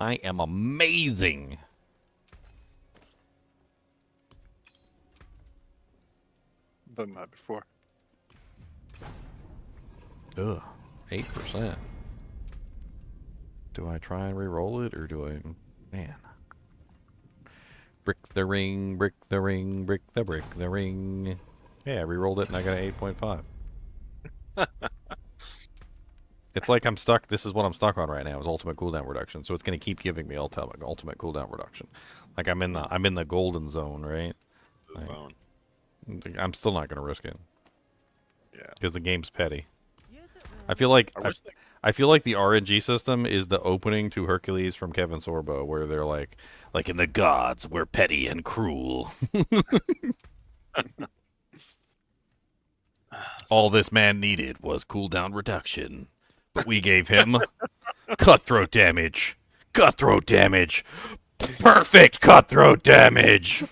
I am amazing! Done that before. Ugh. 8%. Do I try and re-roll it, or do I... Man. Brick the ring, brick the ring, brick the ring. Yeah, I re-rolled it and I got an 8.5. It's like I'm stuck. This is what I'm stuck on right now is ultimate cooldown reduction. So it's going to keep giving me ultimate cooldown reduction. Like I'm in the golden zone, right? The zone. I'm still not going to risk it. Yeah. Because the game's petty. I feel like I feel like the RNG system is the opening to Hercules from Kevin Sorbo, where they're like in the gods, we're petty and cruel. All this man needed was cooldown reduction, but we gave him cutthroat damage. Cutthroat damage. Perfect cutthroat damage.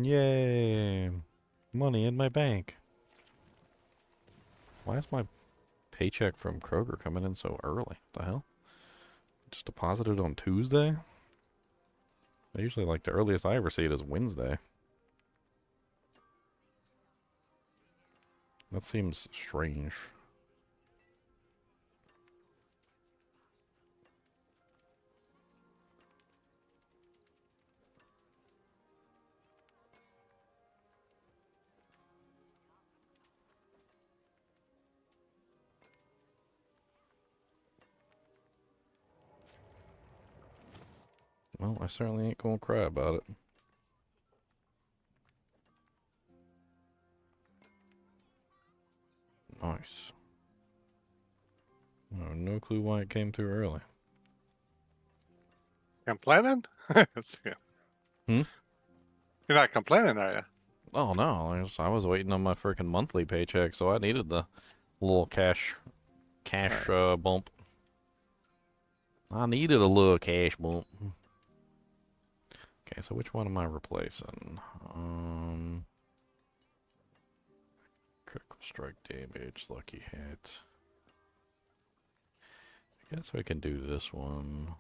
Yay. Money in my bank. Why is my paycheck from Kroger coming in so early? What the hell? Just deposited on Tuesday? I usually, like, the earliest I ever see it is Wednesday. That seems strange. Well, I certainly ain't gonna cry about it. Nice. I have no clue why it came through early. Complaining? Hmm? You're not complaining, are you? Oh no, I was waiting on my freaking monthly paycheck, so I needed the little cash bump. I needed a little cash bump. Okay, so which one am I replacing? Critical strike damage, lucky hit. I guess we can do this one.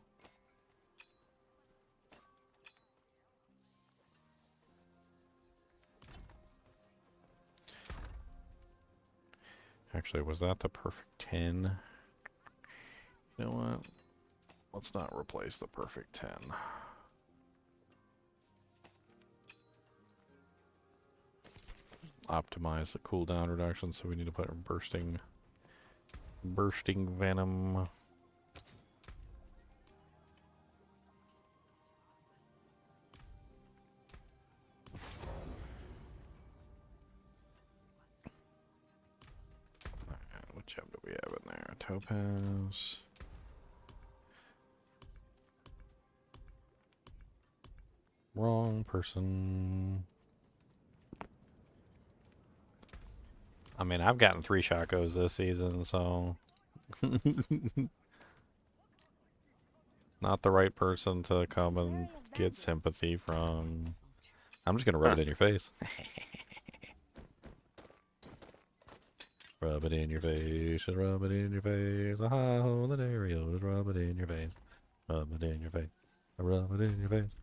Actually, was that the perfect 10? You know what? Let's not replace the perfect 10. Optimize the cooldown reduction, so we need to put bursting venom. Which gem do we have in there? Topaz. Wrong person. I mean, I've gotten 3 shotguns this season, so... Not the right person to come and get sympathy from. I'm just gonna rub it in your face. Rub it in your face, just rub it in your face. Aha, holiday, just rub it in your face. Rub it in your face. Rub it in your face.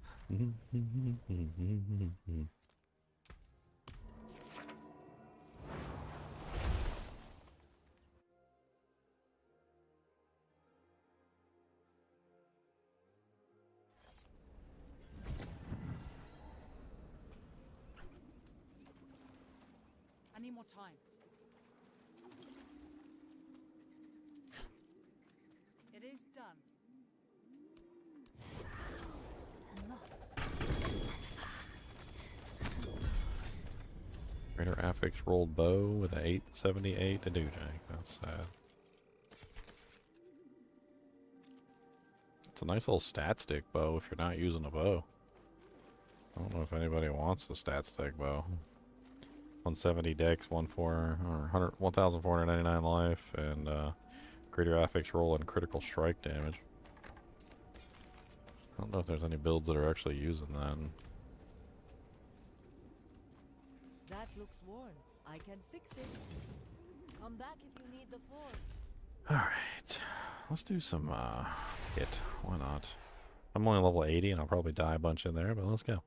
I need more time. It is done. Greater affix rolled bow with an 878 to do jank. That's sad. It's a nice little stat stick bow if you're not using a bow. I don't know if anybody wants a stat stick bow. 170 dex, 1499 life, and greater affix roll and critical strike damage. I don't know if there's any builds that are actually using that. That looks worn. I can fix it. Come back if you need the forge. Alright. Let's do some hit. Why not? I'm only level 80 and I'll probably die a bunch in there, but let's go.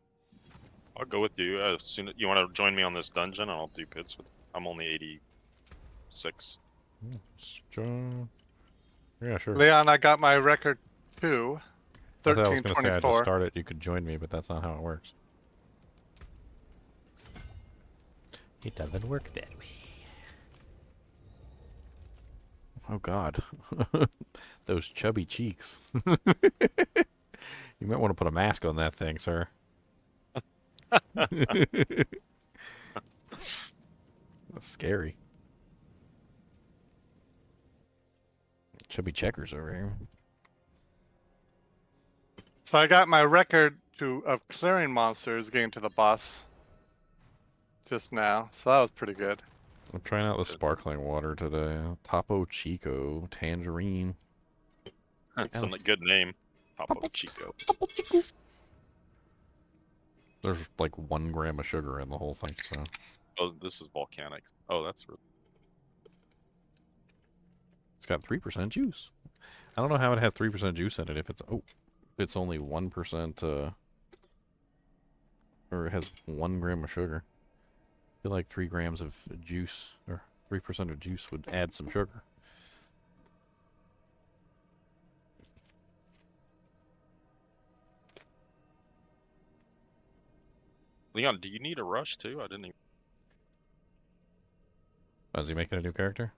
I'll go with you. As soon as you want to join me on this dungeon, I'll do pits with. I'm only 86. Yeah, sure. Leon, I got my record too. I was going to say I just 1324. started. You could join me, but that's not how it works. It doesn't work that way. Oh God, those chubby cheeks. You might want to put a mask on that thing, sir. That's scary. Chubby checkers over here. So I got my record of clearing monsters getting to the boss just now, so that was pretty good. I'm trying out the sparkling water today. Topo Chico Tangerine. That's a good name. Topo Chico. There's like 1 gram of sugar in the whole thing, so. Oh, this is volcanic. Oh, that's really... It's got 3% juice. I don't know how it has 3% juice in it if it's only 1%, or it has 1 gram of sugar. I feel like 3 grams of juice, or 3% of juice would add some sugar. Leon, do you need a rush too? I didn't even... Oh, is he making a new character?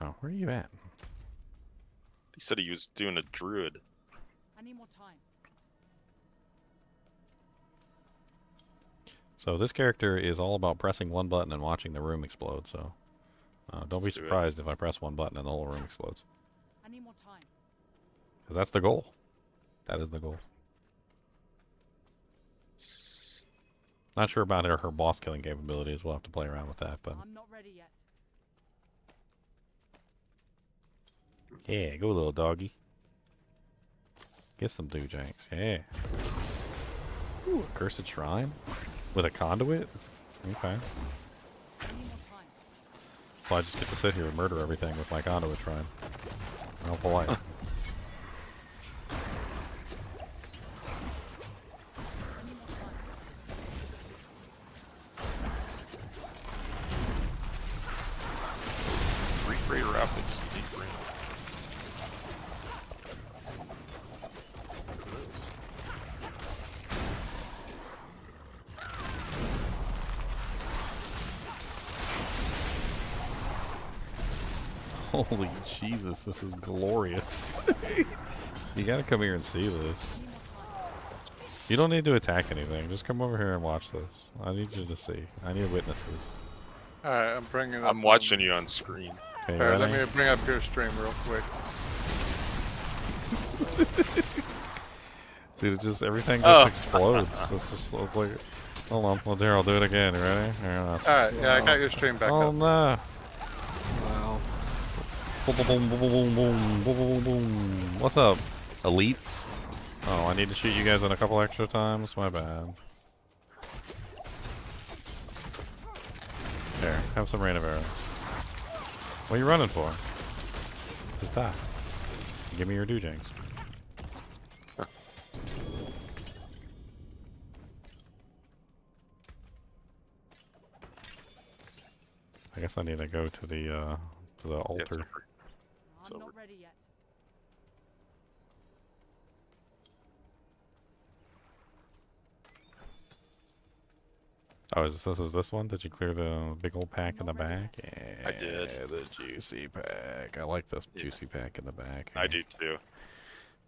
Oh, where are you at? He said he was doing a druid. I need more time. So this character is all about pressing 1 button and watching the room explode, so don't be Let's do it. surprised if I press 1 button and the whole room explodes. I need more time. Because that's the goal. That is the goal. Not sure about her boss killing capabilities. We'll have to play around with that, but I'm not ready yet. yeah, go little doggy. Get some doojanks. Yeah. Ooh, a cursed shrine? With a conduit? Okay. Well, I just get to sit here and murder everything with my conduit shrine. How polite. Great Rapids, deep green. Holy Jesus, this is glorious. You gotta come here and see this. You don't need to attack anything. Just come over here and watch this. I need you to see. I need witnesses. Alright, I'm bringing up. I'm watching you on screen. Okay, Alright, let ready? me bring up your stream real quick. Dude, it just everything just explodes. It's like, hold on. Well, there, I'll do it again. You ready? Alright, yeah, I got your stream back Oh up. no! Wow. Boom, boom, boom, boom, boom, boom, boom, boom, boom. What's up, elites? Oh, I need to shoot you guys in a couple extra times. My bad. Here, have some rain of arrows. What are you running for? Just die. Give me your doojangs. I guess I need to go to the altar. I'm not ready yet. Oh, this is this one? Did you clear the big old pack in the back? Yeah, I did. The juicy pack. I like this juicy pack in the back. I do too.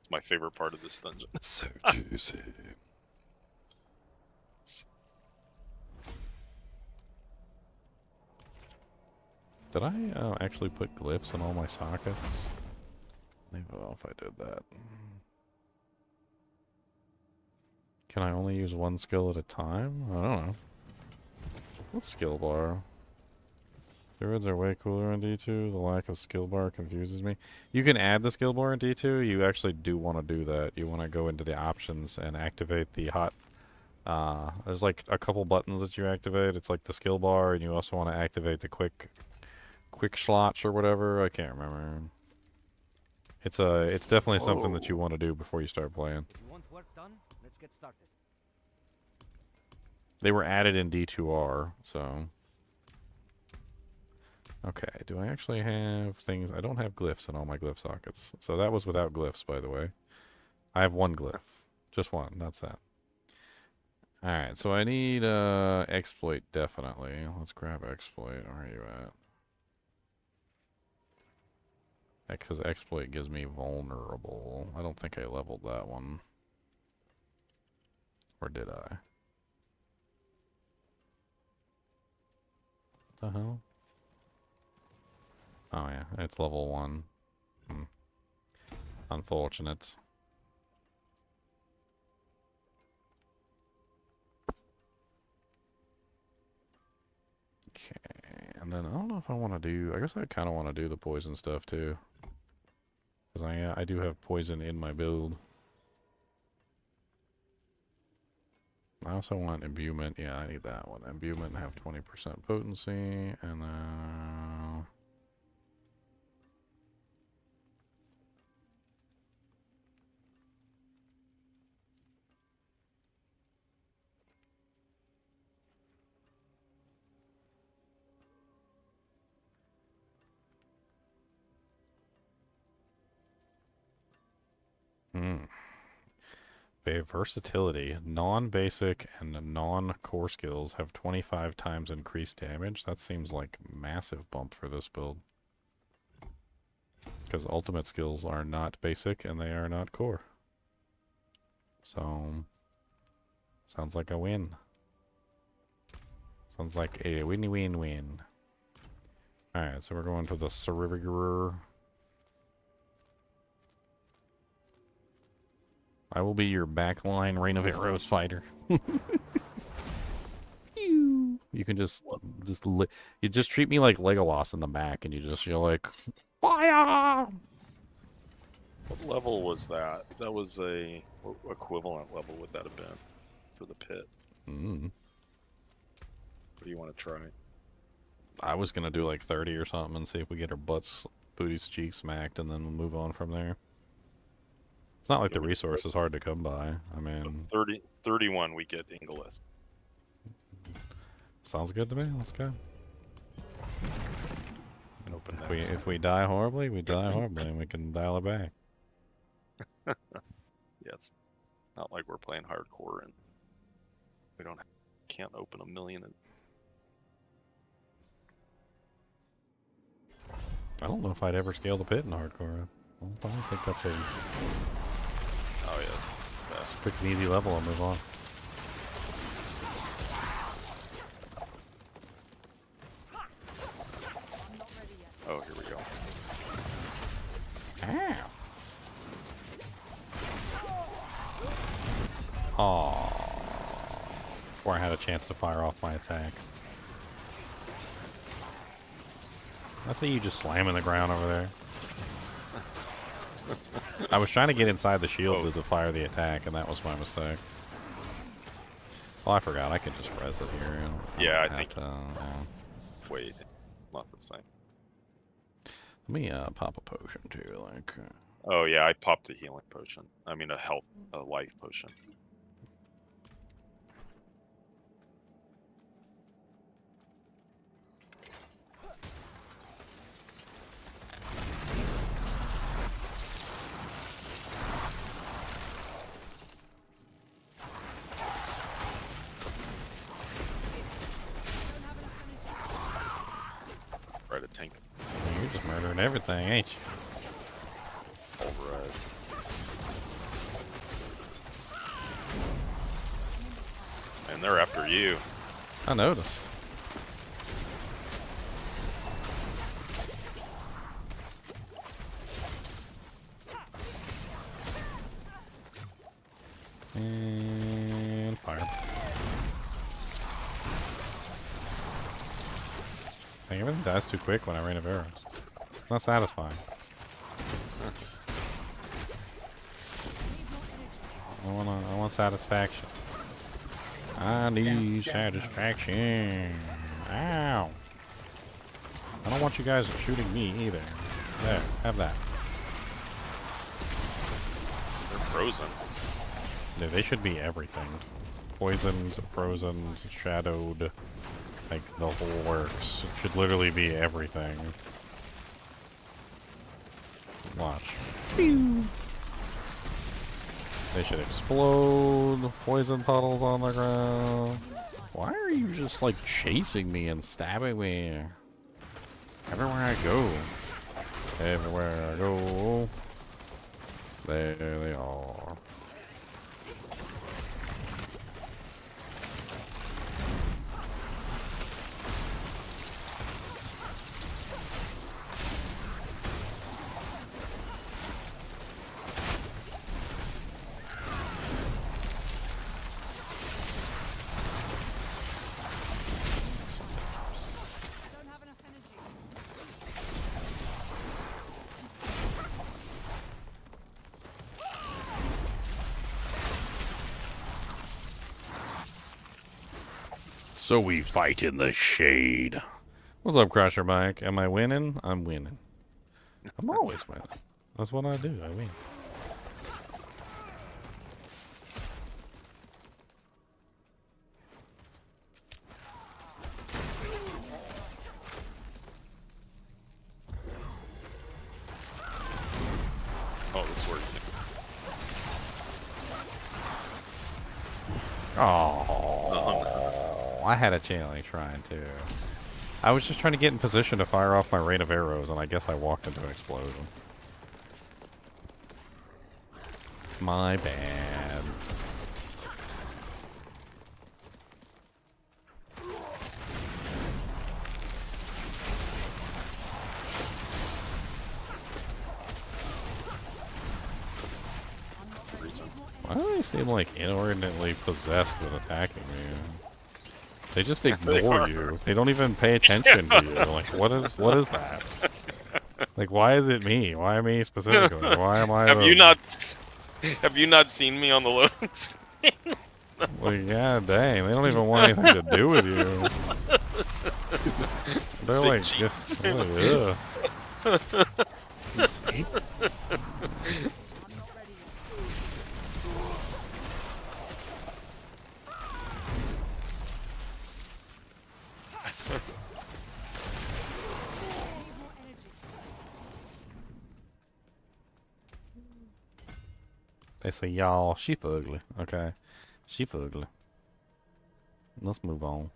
It's my favorite part of this dungeon. It's so juicy. Did I actually put glyphs in all my sockets? I don't know if I did that. Can I only use one skill at a time? I don't know. What skill bar? Druids are way cooler in D2. The lack of skill bar confuses me. You can add the skill bar in D2. You actually do want to do that. You want to go into the options and activate the hot... there's like a couple buttons that you activate. It's like the skill bar, and you also want to activate the quick slots or whatever. I can't remember. It's definitely something that you want to do before you start playing. You want work done? Let's get started. They were added in D2R, so... Okay, do I actually have things? I don't have glyphs in all my glyph sockets. So that was without glyphs, by the way. I have one glyph. Just one, that's that. Alright, so I need exploit, definitely. Let's grab exploit. Where are you at? Because exploit gives me vulnerable. I don't think I leveled that one. Or did I? What the hell? Oh yeah, it's level 1. Unfortunate. Okay, and then I don't know if I want to do... I guess I kind of want to do the poison stuff too. Because I do have poison in my build. I also want imbuement. Yeah, I need that one. Imbuement have 20% potency, and versatility. Non-basic and non-core skills have 25 times increased damage. That seems like a massive bump for this build. Because ultimate skills are not basic and they are not core. So, sounds like a win. Sounds like a win-win-win. Alright, so we're going to the Cerebral. I will be your backline Rain of Arrows fighter. You can you just treat me like Legolas in the back, and you're like, fire! What level was that? That was what equivalent level would that have been? for the pit. Mm. What do you want to try? I was gonna do like 30 or something and see if we get our booties cheeks smacked, and then we'll move on from there. It's not like the resource is hard to come by. I mean, 31 we get Ingolith. sounds good to me. Let's go. Open If we die horribly, we die horribly, and we can dial it back. Yeah, it's not like we're playing hardcore and we can't open a million. I don't know if I'd ever scale the pit in hardcore. I don't think that's a Oh yeah, best. quick and easy level. I'll move on. Oh, here we go. Ow. Aww. Before I had a chance to fire off my attack. I see you just slamming the ground over there. I was trying to get inside the shield to fire the attack, and that was my mistake. Well, I forgot. I can just res it here. Yeah, I don't think. have to, Wait, not the same. Let me pop a potion too. Like. Oh yeah, I popped a healing potion. I mean a life potion. Right, a tank. You're just murdering everything, ain't you? Pulverize. And they're after you. I noticed. And fire. Dang, everything dies too quick when I rain of arrows. It's not satisfying. I want satisfaction. I need satisfaction. Ow. I don't want you guys shooting me either. There, have that. They're frozen. Yeah, they should be everything. Poisoned, frozen, shadowed. Like, the whole works. It should literally be everything. Watch. Pew. They should explode. Poison puddles on the ground. Why are you just, like, chasing me and stabbing me? Everywhere I go. Everywhere I go. There they are. So we fight in the shade. What's up, Crusher Mike? Am I winning? I'm winning. I'm always winning. That's what I do. I win. Oh, this worked. Oh, I had a chance trying to. I was just trying to get in position to fire off my rain of arrows, and I guess I walked into an explosion. My bad. Why do they seem like inordinately possessed with attacking me? They just ignore you. They don't even pay attention to you. Like, what is that? Like, why is it me? Why me specifically? Why am I? Have you not seen me on the loading screen? Well, yeah, dang. They don't even want anything to do with you. They're Big like, cheat. ugh. They say, y'all, she fugly. Okay. She fugly. Let's move on.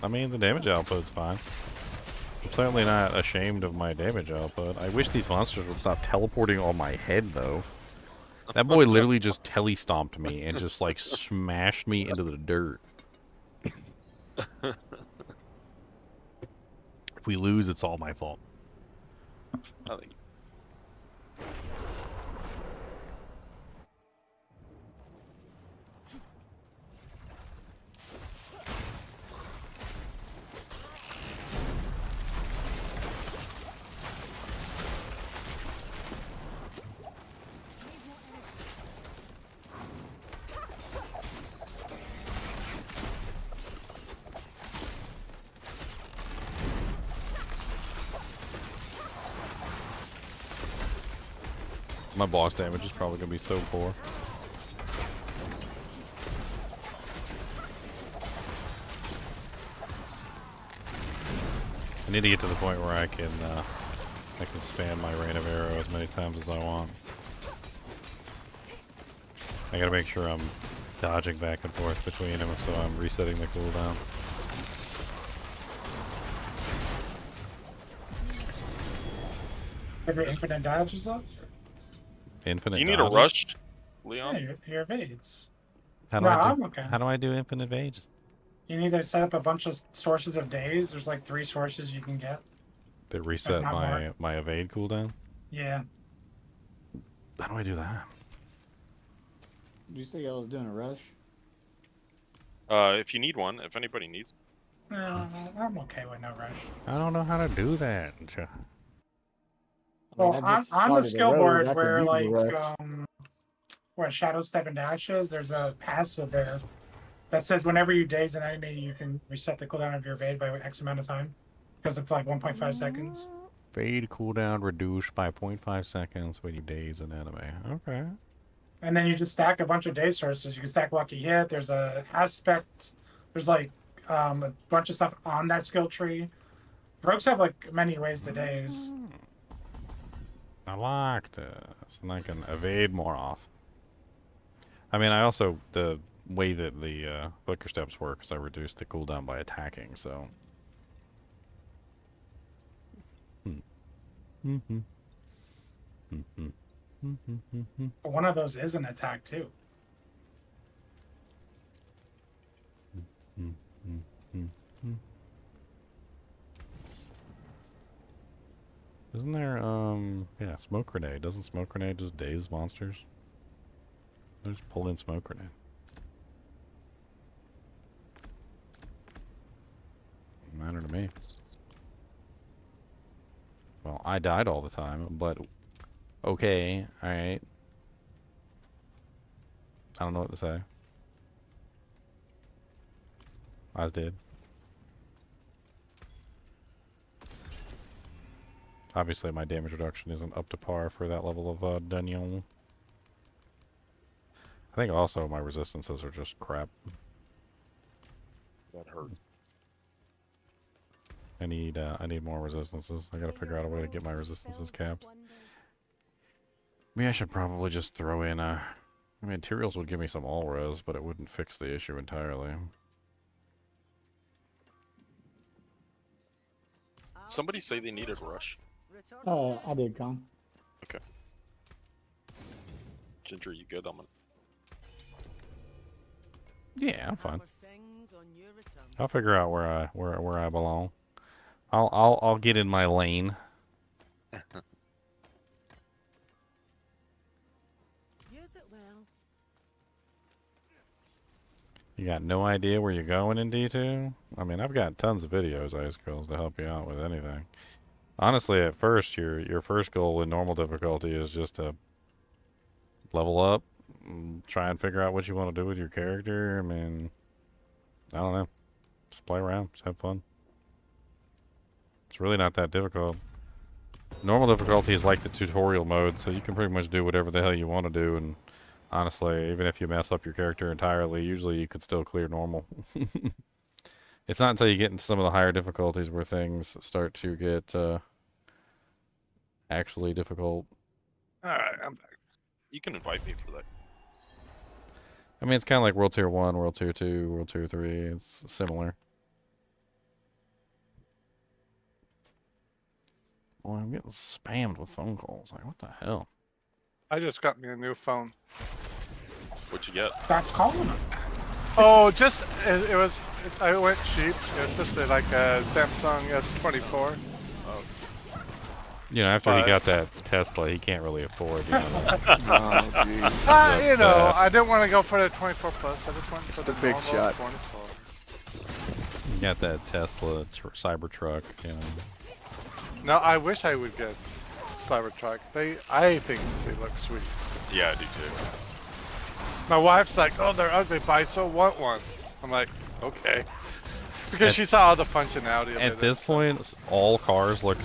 I mean, the damage output's fine. I'm certainly not ashamed of my damage output. I wish these monsters would stop teleporting on my head, though. That boy literally just telestomped me and just, like, smashed me into the dirt. If we lose, it's all my fault. I think My boss damage is probably going to be so poor. I need to get to the point where I can spam my rain of arrow as many times as I want. I gotta make sure I'm dodging back and forth between them so I'm resetting the cooldown. Have your infinite dodges up? Infinite Do you need dodges? a rush, Leon? Yeah, your evades. How do No, I do, I'm okay. How do I do infinite evades? You need to set up a bunch of sources of days. There's like 3 sources you can get. They reset not more. my evade cooldown? Yeah. How do I do that? Did you say I was doing a rush? If you need one, if anybody needs. No, I'm okay with no rush. I don't know how to do that. Well, I just on the started a skill road, board I could where use a like rush. where Shadow Step and Dash is, there's a passive there that says whenever you daze an enemy, you can reset the cooldown of your evade by X amount of time because it's like 1.5 seconds. Fade cooldown reduced by 0.5 seconds when you daze an enemy. Okay. And then you just stack a bunch of daze sources. You can stack Lucky Hit. There's a aspect. There's like a bunch of stuff on that skill tree. Rogues have like many ways to daze. I like this, and I can evade more off. I mean, I also, the way that the flicker steps work is I reduced the cooldown by attacking, so. But one of those is an attack too. Isn't there, yeah, smoke grenade. Doesn't smoke grenade just daze monsters? Just pull in smoke grenade. Doesn't matter to me. Well, I died all the time, but okay, alright. I don't know what to say. I was dead. Obviously, my damage reduction isn't up to par for that level of dungeon. I think also my resistances are just crap. That hurts. I need more resistances. I gotta figure out a way to get my resistances capped. Maybe I should probably just throw in I mean, materials would give me some all res, but it wouldn't fix the issue entirely. Somebody say they needed rush. I did, Con. Okay. Ginger, you good? I'm gonna. Yeah, I'm fine. I'll figure out where I belong. I'll get in my lane. You got no idea where you're going in D2? I mean, I've got tons of videos, Ice Girls, to help you out with anything. Honestly, at first, your first goal in normal difficulty is just to level up, try and figure out what you want to do with your character. I mean, I don't know. Just play around, just have fun. It's really not that difficult. Normal difficulty is like the tutorial mode, so you can pretty much do whatever the hell you want to do, and honestly, even if you mess up your character entirely, usually you could still clear normal. It's not until you get into some of the higher difficulties where things start to get actually difficult. Alright, I'm back. You can invite me for that. I mean, it's kind of like World Tier 1, World Tier 2, World Tier 3. It's similar. Boy, I'm getting spammed with phone calls. Like, what the hell? I just got me a new phone. What'd you get? Stop calling them. Oh, just I went cheap. It's just like a Samsung S24. Oh. You know, after he But- got that Tesla, he can't really afford, you know. Oh, geez. You know, I best. didn't want to go for the 24 plus. I just went for Just the a big normal shot. 24. He got that Tesla Cybertruck, you know. No, I wish I would get Cybertruck. I think they look sweet. Yeah, I do too. My wife's like, oh, they're ugly, but I so want one. I'm like, okay. Because she saw all the functionality of it. At this point, all cars look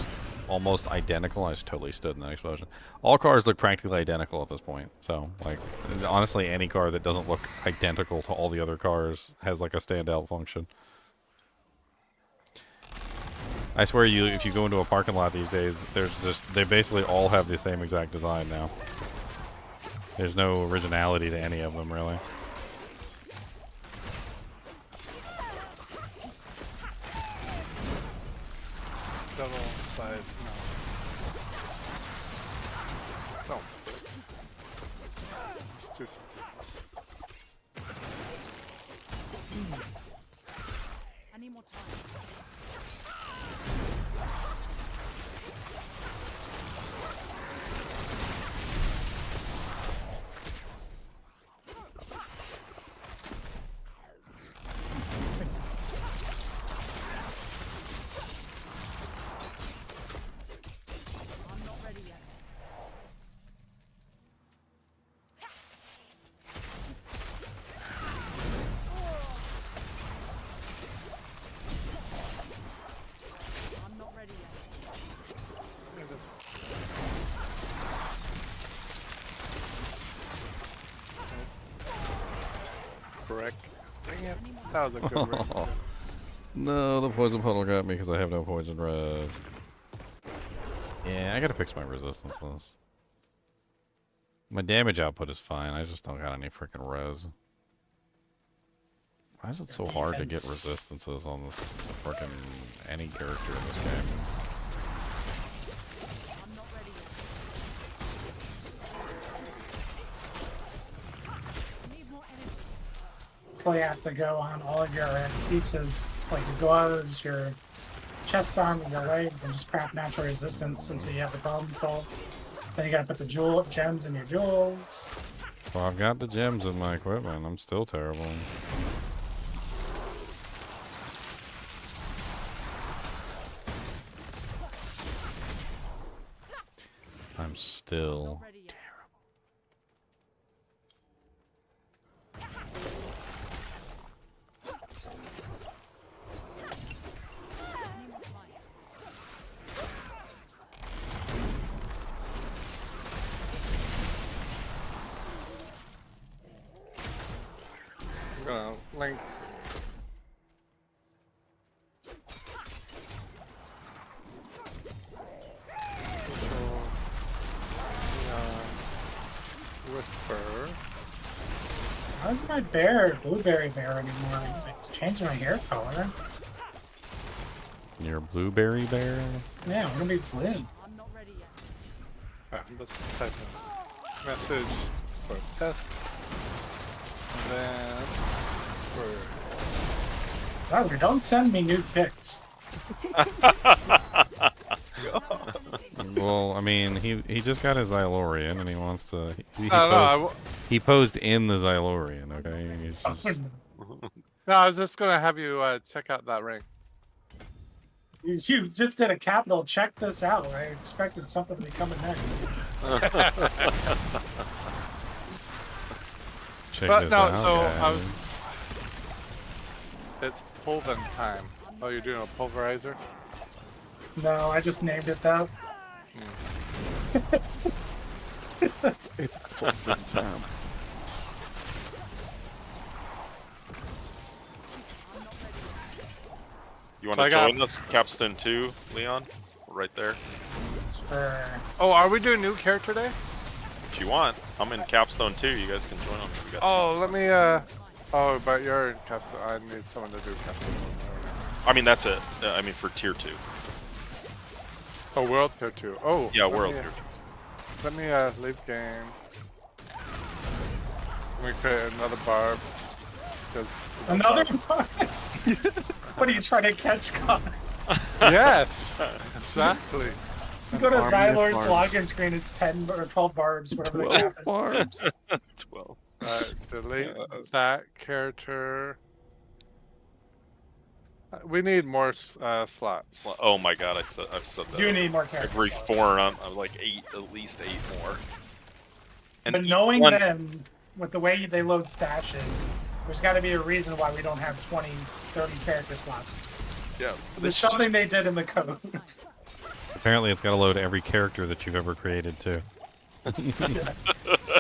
almost identical. I just totally stood in that explosion. All cars look practically identical at this point. So, like, honestly, any car that doesn't look identical to all the other cars has, like, a standout function. I swear you, if you go into a parking lot these days, they basically all have the same exact design now. There's no originality to any of them, really. Double side, no. No. Let's do something else. I need more time. I'm not ready yet. I'm not ready yet. Correct. Dang it. That was a good risk. No, the poison puddle got me because I have no poison res. Yeah, I gotta fix my resistances. My damage output is fine. I just don't got any freaking res. Why is it so hard to get resistances on this freaking any character in this game? I'm not ready yet. I need more energy. So you have to go on all of your pieces, like your gloves, your chest armor, your legs, and just craft natural resistance until you have the problem solved. Then you gotta put the gems in your jewels. Well, I've got the gems in my equipment. I'm still terrible. I'm still Not ready yet. I need more time. I'm gonna link. Whisper. Why is my bear blueberry bear anymore? I changed my hair color. Your blueberry bear? Yeah, I'm gonna be blue. I'm not ready yet. Alright, let's type in message for test. And then for Tyler, don't send me nude pics. Well, I mean, he just got his Xylorian, and he wants to. He I posed in the Xylorian. Okay, he's just. No, I was just gonna have you check out that ring. You just did a capital. Check this out. I expected something to be coming next. Check But this no, out, so guys. I was. It's Pulven time. Oh, you're doing a pulverizer? No, I just named it that. It's Golden time. You want So I to got- join us, Capstone 2, Leon? We're right there. Oh, are we doing new character day? If you want, I'm in Capstone 2. You guys can join them. We got Oh, let me. Oh, but you're in Capstone. I need someone to do Capstone. I mean, that's it. I mean, for tier 2. Oh, World Tier 2. Oh. Yeah, let World me, Tier 2. Let me leave game. Let me create another barb. Another barb? What are you trying to catch, Connor? Yes, exactly. You go to Army of Xylor's barbs. login screen, it's 10 or 12 barbs, whatever the 12 cap is. barbs. 12. Alright, delete that character. We need more slots. Oh my god, I've said that. You need more characters. Every 4, I'm like 8, at least 8 more. And But each knowing one- them, with the way they load stashes, there's got to be a reason why we don't have 20, 30 character slots. Yeah, There's something they did in the code. Apparently, it's got to load every character that you've ever created too.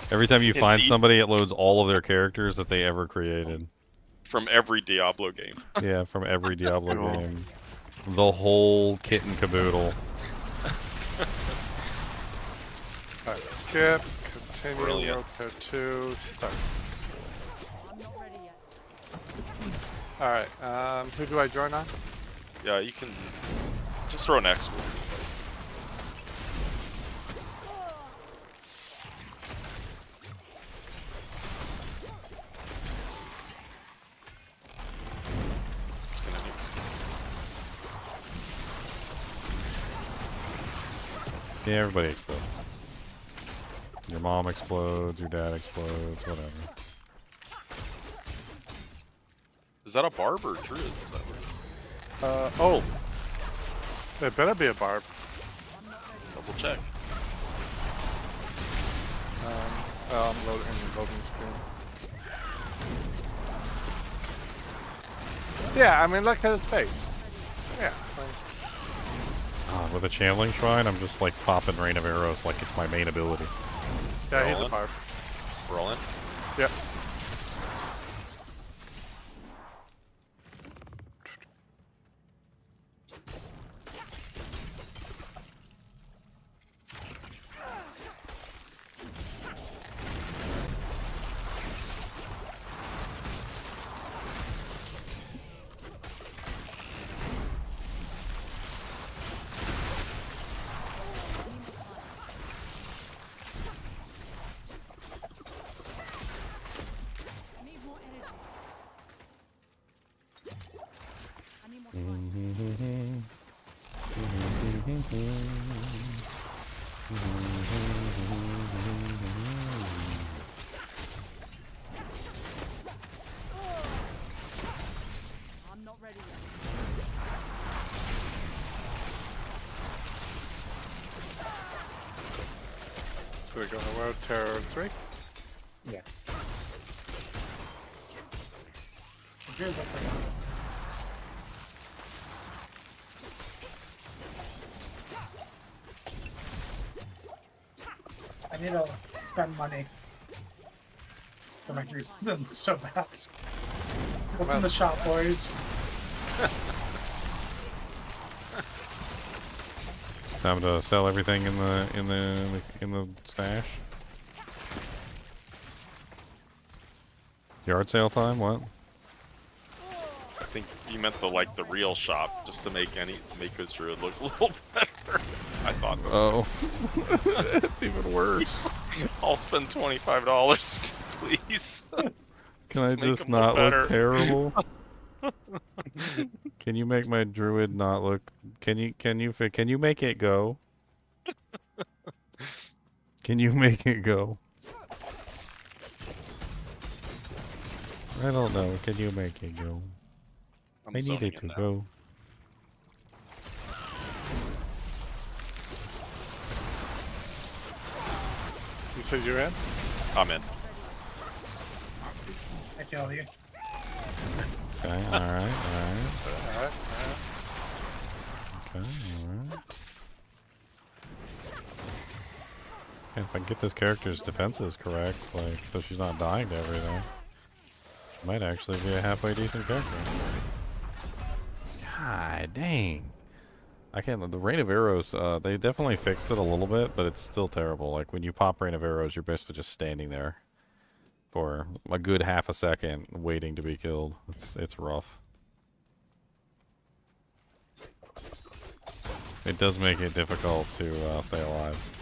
Every time you find Indeed. somebody, it loads all of their characters that they ever created. From every Diablo game. Yeah, from every Diablo Cool. game. The whole kit and caboodle. Alright, skip, continue, Brilliant. World Tier 2, start. Alright, who do I join on? Yeah, you can just throw an X. Yeah, everybody explodes. Your mom explodes, your dad explodes, whatever. Is that a barb or a druid? Is that what... Oh. It better be a barb. Double check. I'm loading screen. Yeah, I mean, look at his face. Yeah. With a channeling shrine, I'm just like popping Rain of Arrows like it's my main ability. Yeah, he's a Rolling? barb. We're all in? Yep. I'm not ready yet. So we go to World Tier 3. Yeah. The druid looks like I need to spend money for my druids. It doesn't look so bad. What's in the shop, boys? Time to sell everything in the stash. Yard sale time? What? I think you meant the real shop, just to make his druid look a little better. I thought. Oh, it's even worse. I'll spend $25, please. Can I make just him look not better. look terrible? Can you make my druid not look? Can you make it go? Can you make it go? I don't know. Can you make it go? I'm I need zoning it to in now. go. You said you're in? I'm in. I kill you. Okay, alright, alright. Alright, Okay, alright. If I can get this character's defenses correct, like, so she's not dying to everything, she might actually be a halfway decent character. God dang. I can't, the rain of arrows, they definitely fixed it a little bit, but it's still terrible. Like, when you pop rain of arrows, you're basically just standing there for a good half a second waiting to be killed. It's rough. It does make it difficult to stay alive.